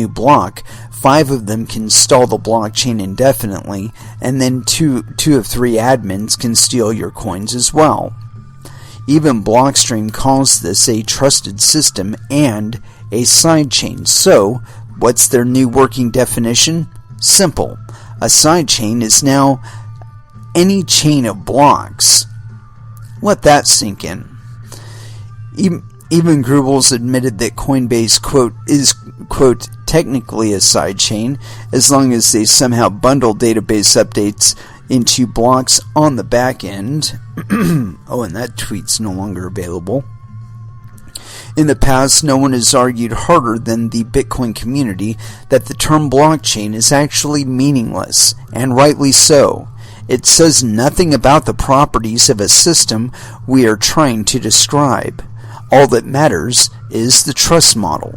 block, 5 of them can stall the blockchain indefinitely, and then 2 of 3 admins can steal your coins as well. Even Blockstream calls this a trusted system and a sidechain. So, what's their new working definition? Simple. A sidechain is now any chain of blocks. Let that sink in. Even Grubels admitted that Coinbase, quote, is, quote, technically a sidechain as long as they somehow bundle database updates into blocks on the back end. Oh, and that tweet's no longer available. In the past, no one has argued harder than the Bitcoin community that the term blockchain is actually meaningless, and rightly so. It says nothing about the properties of a system we are trying to describe. All that matters is the trust model.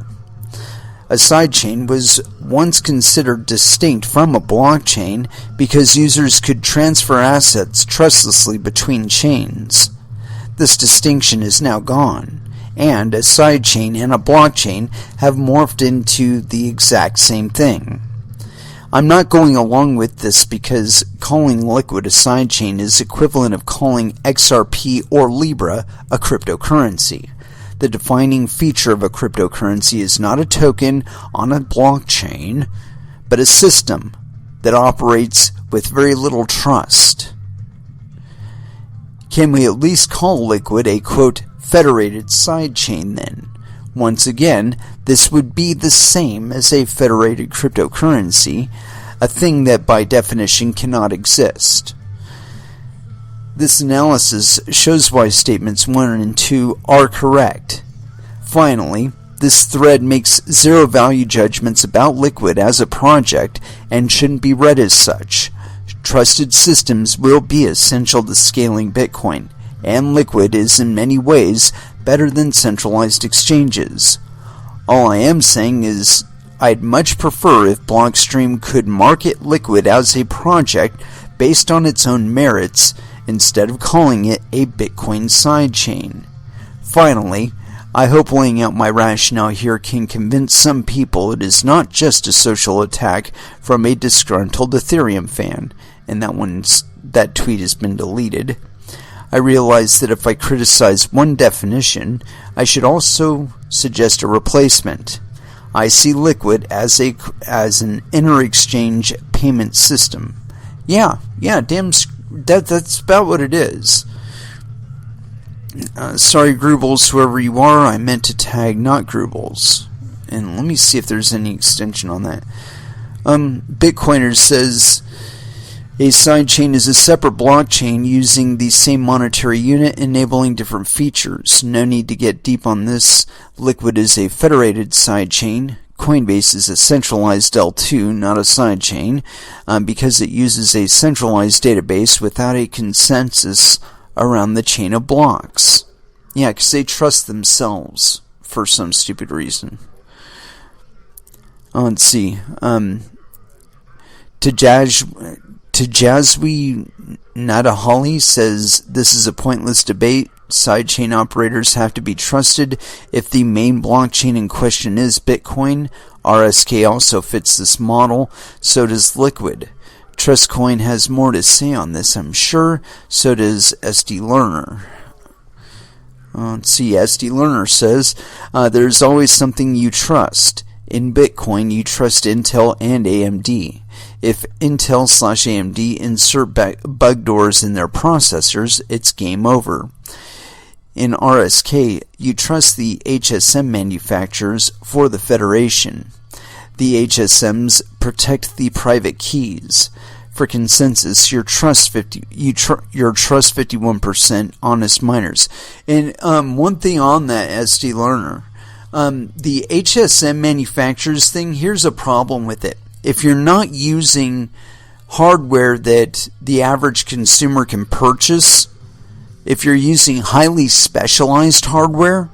A sidechain was once considered distinct from a blockchain because users could transfer assets trustlessly between chains. This distinction is now gone, and a sidechain and a blockchain have morphed into the exact same thing. I'm not going along with this because calling Liquid a sidechain is equivalent of calling XRP or Libra a cryptocurrency. The defining feature of a cryptocurrency is not a token on a blockchain, but a system that operates with very little trust. Can we at least call Liquid a, quote, federated sidechain then? Once again, this would be the same as a federated cryptocurrency, a thing that by definition cannot exist. This analysis shows why statements 1 and 2 are correct. Finally, this thread makes zero value judgments about Liquid as a project and shouldn't be read as such. Trusted systems will be essential to scaling Bitcoin, and Liquid is in many ways better than centralized exchanges. All I am saying is I'd much prefer if Blockstream could market Liquid as a project based on its own merits instead of calling it a Bitcoin sidechain. Finally, I hope laying out my rationale here can convince some people it is not just a social attack from a disgruntled Ethereum fan, and that tweet has been deleted. I realize that if I criticize one definition, I should also suggest a replacement. I see Liquid as an inter-exchange payment system. Yeah, that's about what it is. Sorry, Grubels, whoever you are, I meant to tag not Grubels. And let me see if there's any extension on that. Bitcoiner says a sidechain is a separate blockchain using the same monetary unit, enabling different features. No need to get deep on this. Liquid is a federated sidechain. Coinbase is a centralized L2, not a sidechain, because it uses a centralized database without a consensus around the chain of blocks. Yeah, because they trust themselves for some stupid reason. Let's see. Tajazwi Nadahali says, this is a pointless debate. Sidechain operators have to be trusted. If the main blockchain in question is Bitcoin, RSK also fits this model. So does Liquid. Trustcoin has more to say on this, I'm sure. So does SD Learner. Let's see. SD Learner says, there's always something you trust. In Bitcoin, you trust Intel and AMD. If Intel/AMD insert bug doors in their processors, it's game over. In RSK, you trust the HSM manufacturers for the federation. The HSMs protect the private keys. For consensus, your trust 51% honest miners. And one thing on that, SD Learner, the HSM manufacturers thing, here's a problem with it. If you're not using hardware that the average consumer can purchase, if you're using highly specialized hardware,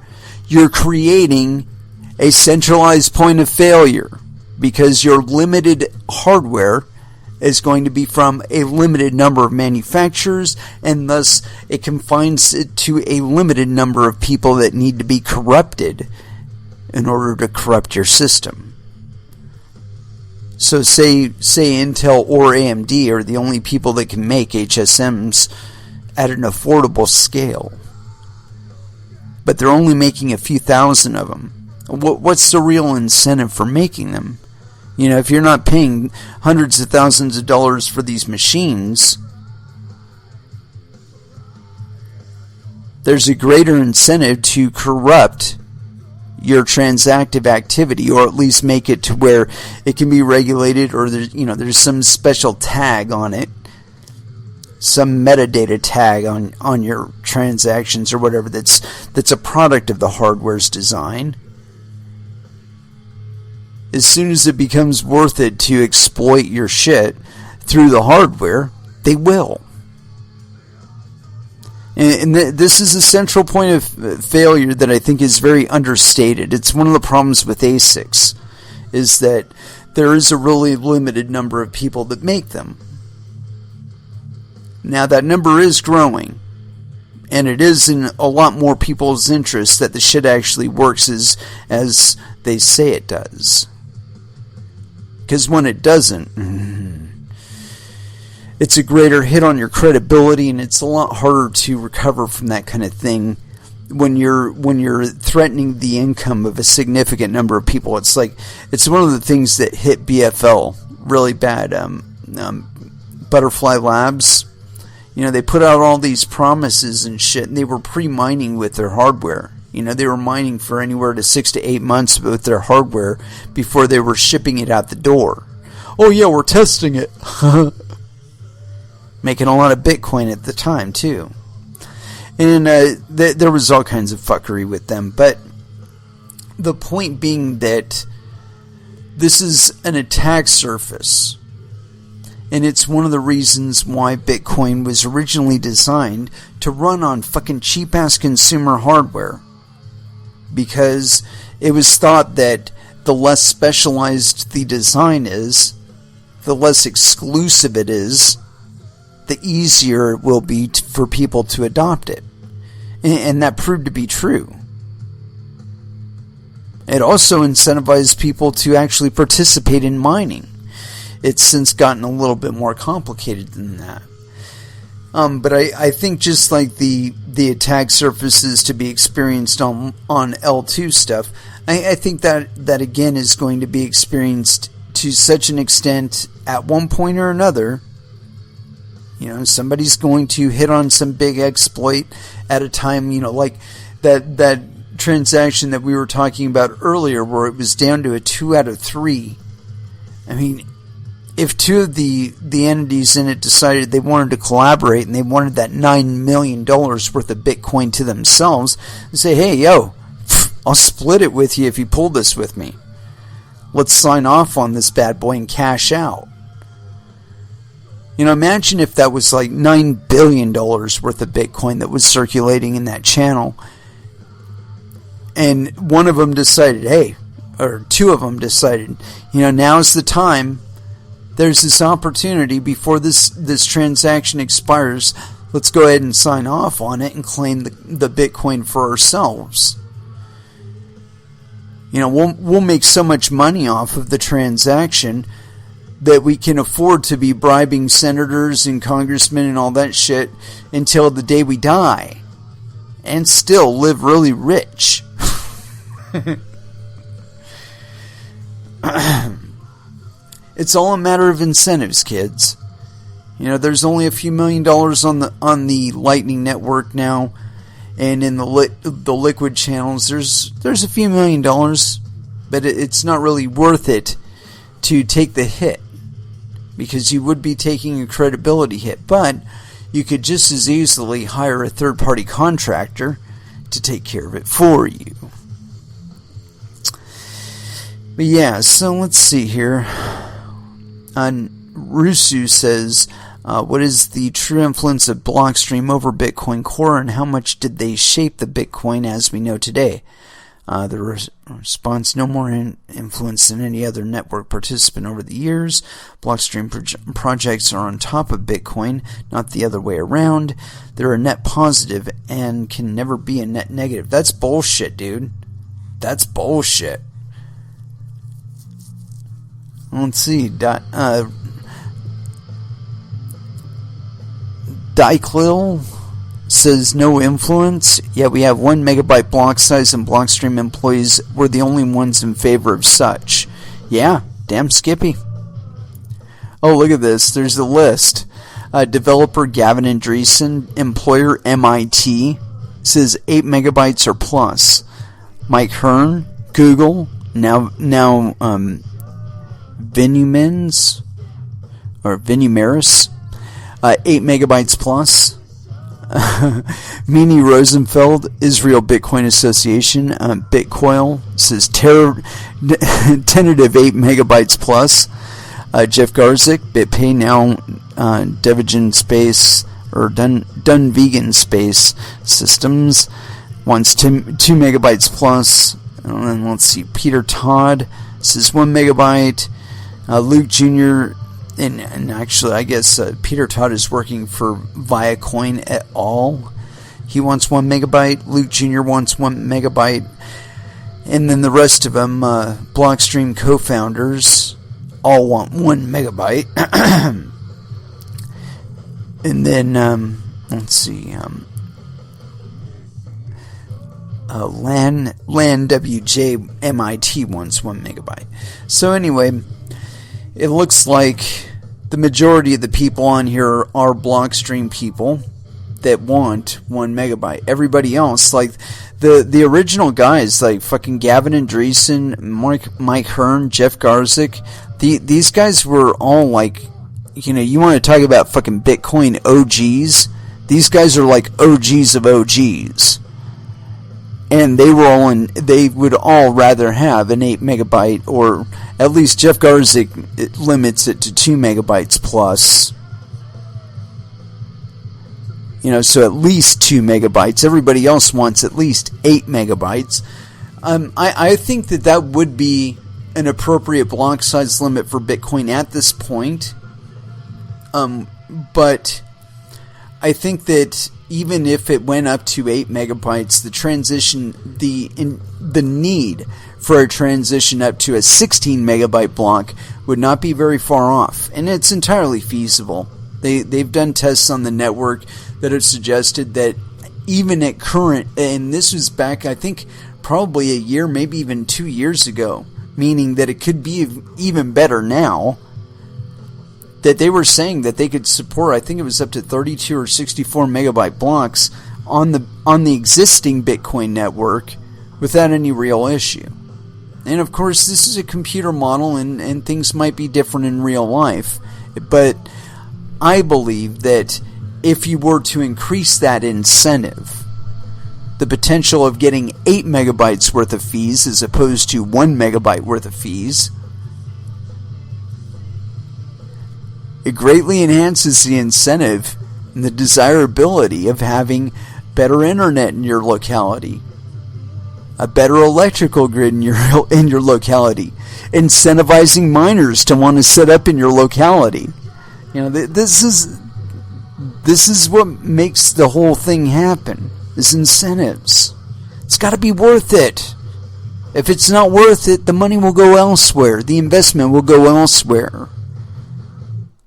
you're creating a centralized point of failure because your limited hardware is going to be from a limited number of manufacturers, and thus it confines it to a limited number of people that need to be corrupted in order to corrupt your system. So say Intel or AMD are the only people that can make HSMs at an affordable scale, but they're only making a few thousand of them. What's the real incentive for making them? You know, if you're not paying hundreds of thousands of dollars for these machines, there's a greater incentive to corrupt your transactive activity, or at least make it to where it can be regulated, or there's some special tag on it, some metadata tag on your transactions or whatever that's a product of the hardware's design. As soon as it becomes worth it to exploit your shit through the hardware, they will. And this is a central point of failure that I think is very understated. It's one of the problems with ASICs, is that there is a really limited number of people that make them. Now that number is growing, and it is in a lot more people's interest that the shit actually works as they say it does. Because when it doesn't, it's a greater hit on your credibility, and it's a lot harder to recover from that kind of thing when you're threatening the income of a significant number of people. It's one of the things that hit BFL really bad. Butterfly Labs, they put out all these promises and shit, and they were pre-mining with their hardware. They were mining for anywhere to 6 to 8 months with their hardware before they were shipping it out the door. Oh yeah, we're testing it. Making a lot of Bitcoin at the time, too. And there was all kinds of fuckery with them. But the point being that this is an attack surface. And it's one of the reasons why Bitcoin was originally designed to run on fucking cheap-ass consumer hardware. Because it was thought that the less specialized the design is, the less exclusive it is, the easier it will be for people to adopt it. And that proved to be true. It also incentivized people to actually participate in mining. It's since gotten a little bit more complicated than that. But I think just like the attack surfaces to be experienced on L2 stuff, I think that again is going to be experienced to such an extent at one point or another. Somebody's going to hit on some big exploit at a time, like that transaction that we were talking about earlier where it was down to a 2 out of 3. I mean, if two of the entities in it decided they wanted to collaborate and they wanted that $9 million worth of Bitcoin to themselves, and say, hey, yo, I'll split it with you if you pull this with me. Let's sign off on this bad boy and cash out. Imagine if that was like $9 billion worth of Bitcoin that was circulating in that channel. And one of them decided, hey, or two of them decided, now's the time. There's this opportunity before this transaction expires. Let's go ahead and sign off on it and claim the Bitcoin for ourselves. We'll make so much money off of the transaction that we can afford to be bribing senators and congressmen and all that shit until the day we die. And still live really rich. It's all a matter of incentives, kids. There's only a few $1 million on the Lightning Network now. And in the liquid channels, there's a few $1 million. But it's not really worth it to take the hit. Because you would be taking a credibility hit. But you could just as easily hire a third-party contractor to take care of it for you. But yeah, so let's see here. Rusu says, what is the true influence of Blockstream over Bitcoin Core, and how much did they shape the Bitcoin as we know today? The response, no more influence than any other network participant over the years. Blockstream projects are on top of Bitcoin, not the other way around. They're a net positive and can never be a net negative. That's bullshit, dude. That's bullshit. Let's see. Diclil says no influence, yet we have 1 megabyte block size, and Blockstream employees were the only ones in favor of such. Yeah, damn Skippy. Oh, look at this. There's a list. Developer Gavin Andreessen, employer MIT, says 8 megabytes or plus. Mike Hearn, Google, now Venumens or Venumeris, 8 megabytes plus. Mini Rosenfeld, Israel Bitcoin Association, Bitcoin says tentative 8 megabytes plus. Jeff Garzik, BitPay now, Devigen Space or Done Vegan Space Systems wants 2 megabytes plus. And then let's see, Peter Todd says 1 megabyte. Luke Jr. And actually, I guess Peter Todd is working for Viacoin et al. He wants 1 megabyte. Luke Jr. wants 1 megabyte. And then the rest of them, Blockstream co-founders, all want 1 megabyte. And then, let's see, LAN WJ MIT wants 1 megabyte. So anyway, it looks like the majority of the people on here are Blockstream people that want 1 megabyte. Everybody else, like the original guys, like fucking Gavin Andreessen, Mike Hearn, Jeff Garzik, these guys were all like, you know, you want to talk about fucking Bitcoin OGs? These guys are like OGs of OGs. And they would all rather have an 8 megabyte, or at least Jeff Garzik limits it to 2 megabytes plus. You know, so at least 2 megabytes. Everybody else wants at least 8 megabytes. I think that would be an appropriate block size limit for Bitcoin at this point. But I think that even if it went up to 8 megabytes, the transition, the need for a transition up to a 16 megabyte block would not be very far off, and it's entirely feasible. They've done tests on the network that have suggested that even at current, and this was back, I think, probably a year, maybe even 2 years ago, meaning that it could be even better now, that they were saying that they could support, I think it was up to 32 or 64 megabyte blocks on the existing Bitcoin network without any real issue. And of course, this is a computer model, and things might be different in real life, but I believe that if you were to increase that incentive, the potential of getting 8 megabytes worth of fees as opposed to 1 megabyte worth of fees, it greatly enhances the incentive and the desirability of having better internet in your locality, a better electrical grid in your locality, incentivizing miners to want to set up in your locality. You know, this is what makes the whole thing happen, is incentives. It's got to be worth it. If it's not worth it, the money will go elsewhere. The investment will go elsewhere.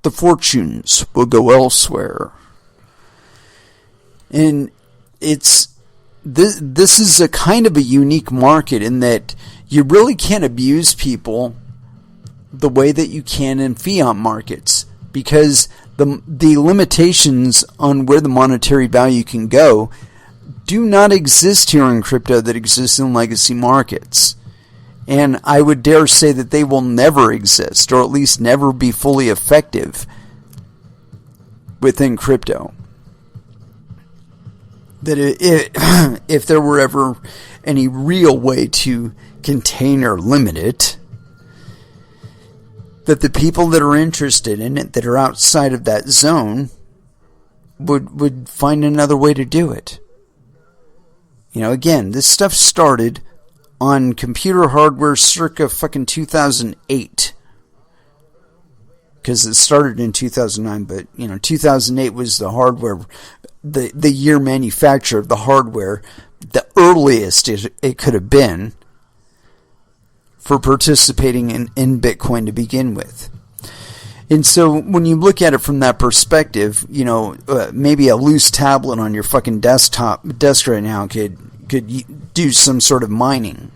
The fortunes will go elsewhere. And this is a kind of a unique market in that you really can't abuse people the way that you can in fiat markets, because the limitations on where the monetary value can go do not exist here in crypto that exist in legacy markets. And I would dare say that they will never exist, or at least never be fully effective within crypto. That if there were ever any real way to contain or limit it, that the people that are interested in it, that are outside of that zone, would find another way to do it. You know, again, this stuff started on computer hardware circa fucking 2008. Because it started in 2009, but, you know, 2008 was the hardware, the year manufacture of the hardware, the earliest it could have been for participating in Bitcoin to begin with. And so when you look at it from that perspective, you know, maybe a loose tablet on your fucking desk right now could do some sort of mining.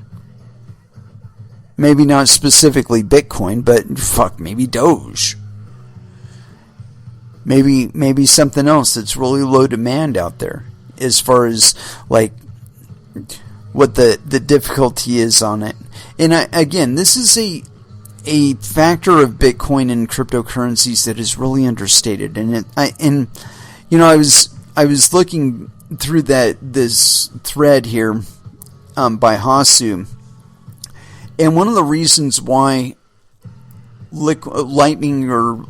Maybe not specifically Bitcoin, but fuck, maybe Doge. Maybe something else that's really low demand out there. as far as like what the difficulty is on it. And again, this is a factor of Bitcoin and cryptocurrencies that is really understated. And I was looking through this thread here by Hasu, and one of the reasons why Lightning or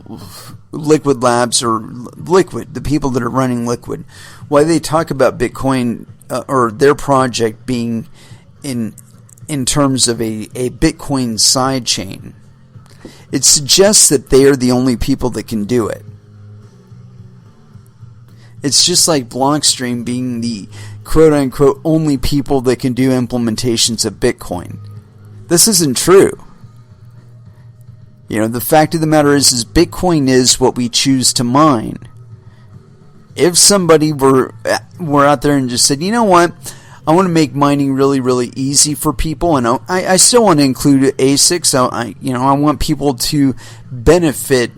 Liquid Labs or Liquid, the people that are running Liquid, why they talk about Bitcoin or their project being in terms of a Bitcoin sidechain, it suggests that they are the only people that can do it. It's just like Blockstream being the quote-unquote only people that can do implementations of Bitcoin. This isn't true. The fact of the matter is Bitcoin is what we choose to mine. If somebody were out there and just said, you know what, I want to make mining really, really easy for people, and I still want to include ASICs. I want people to benefit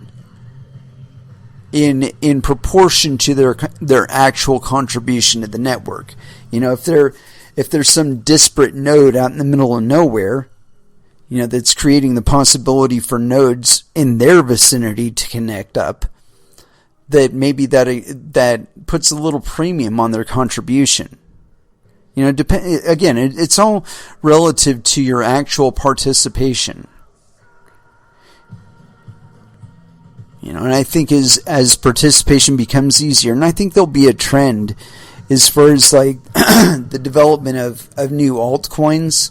in proportion to their actual contribution to the network. If there's some disparate node out in the middle of nowhere, that's creating the possibility for nodes in their vicinity to connect up, that maybe that puts a little premium on their contribution. Again, it's all relative to your actual participation. And I think as participation becomes easier, and I think there'll be a trend as far as like the development of new altcoins.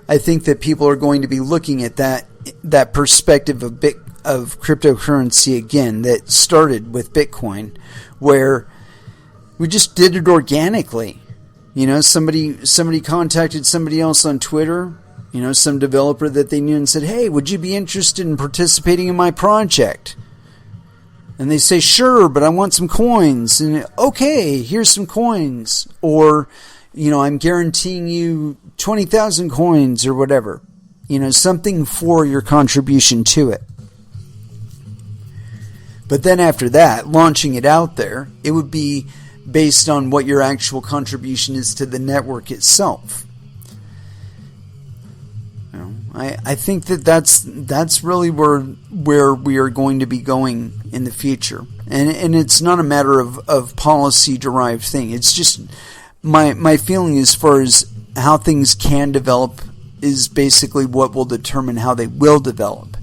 I think that people are going to be looking at that perspective of cryptocurrency again that started with Bitcoin, where we just did it organically. Somebody contacted somebody else on Twitter, some developer that they knew, and said, "Hey, would you be interested in participating in my project?" And they say, "Sure, but I want some coins." And okay, here's some coins. Or, I'm guaranteeing you 20,000 coins or whatever. Something for your contribution to it. But then after that, launching it out there, it would be based on what your actual contribution is to the network itself. I think that's really where we are going to be going in the future, and it's not a matter of policy derived thing. It's just my feeling as far as how things can develop is basically what will determine how they will develop.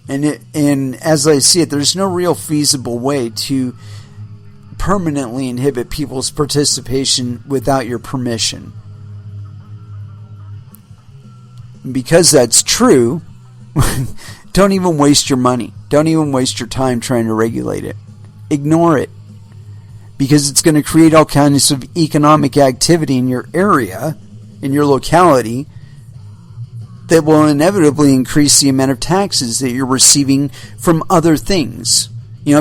And as I see it, there's no real feasible way to permanently inhibit people's participation without your permission. Because that's true, don't even waste your money. Don't even waste your time trying to regulate it. Ignore it. Because it's going to create all kinds of economic activity in your area, in your locality, that will inevitably increase the amount of taxes that you're receiving from other things.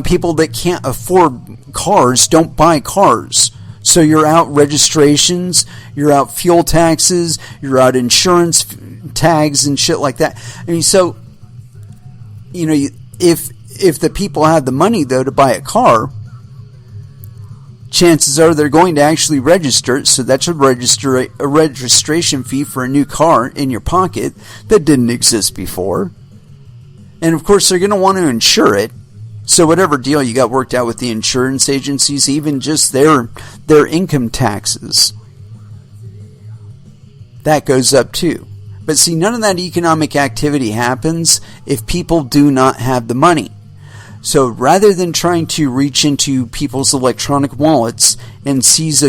People that can't afford cars don't buy cars. So you're out registrations, you're out fuel taxes, you're out insurance tags and shit like that. So, if the people have the money, though, to buy a car, chances are they're going to actually register it. So that's a registration fee for a new car in your pocket that didn't exist before. And, of course, they're going to want to insure it. So whatever deal you got worked out with the insurance agencies, even just their income taxes, that goes up too. But see, none of that economic activity happens if people do not have the money. So rather than trying to reach into people's electronic wallets and seize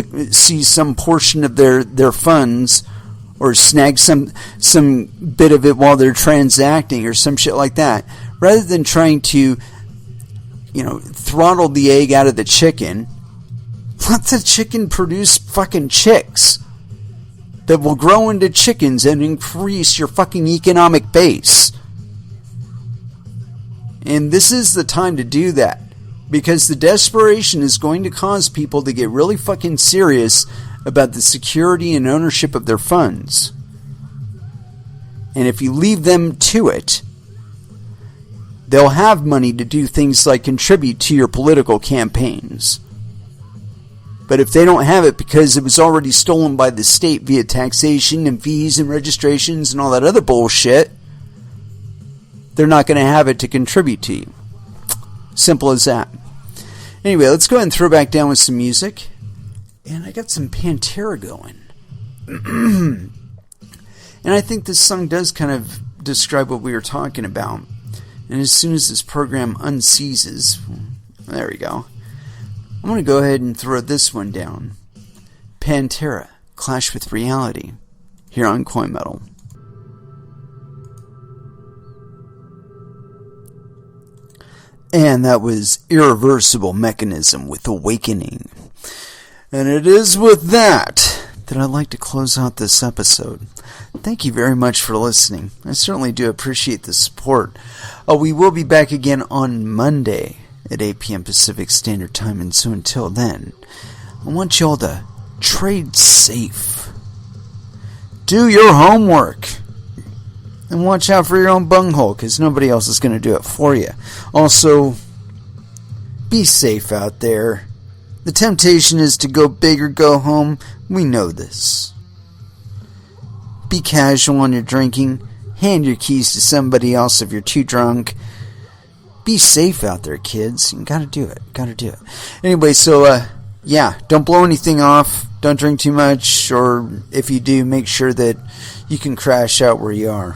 some portion of their funds, or snag some bit of it while they're transacting or some shit like that, rather than trying to throttle the egg out of the chicken, let the chicken produce fucking chicks that will grow into chickens and increase your fucking economic base. And this is the time to do that, because the desperation is going to cause people to get really fucking serious about the security and ownership of their funds. And if you leave them to it, they'll have money to do things like contribute to your political campaigns. But if they don't have it because it was already stolen by the state via taxation and fees and registrations and all that other bullshit, they're not going to have it to contribute to you. Simple as that. Anyway, let's go ahead and throw back down with some music. And I got some Pantera going. And I think this song does kind of describe what we were talking about. And as soon as this program unseizes, there we go. I'm going to go ahead and throw this one down. Pantera, Clash with Reality, here on Coin Metal. And that was Irreversible Mechanism with Awakening. And it is with that I'd like to close out this episode. Thank you very much for listening. I certainly do appreciate the support. We will be back again on Monday at 8 p.m. Pacific Standard Time. And so until then, I want y'all to trade safe. Do your homework. And watch out for your own bunghole, because nobody else is going to do it for you. Also, be safe out there. The temptation is to go big or go home. We know this. Be casual on your drinking. Hand your keys to somebody else if you're too drunk. Be safe out there, kids. You gotta do it. Anyway, so, don't blow anything off. Don't drink too much. Or if you do, make sure that you can crash out where you are.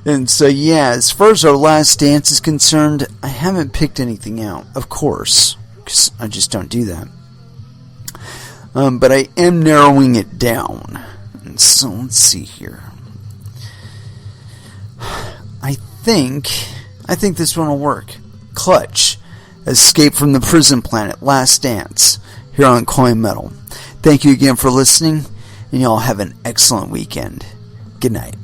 And so, as far as our last dance is concerned, I haven't picked anything out, of course, because I just don't do that. But I am narrowing it down. And so, let's see here. I think this one will work. Clutch, Escape from the Prison Planet, Last Dance, here on Coin Metal. Thank you again for listening, and y'all have an excellent weekend. Good night.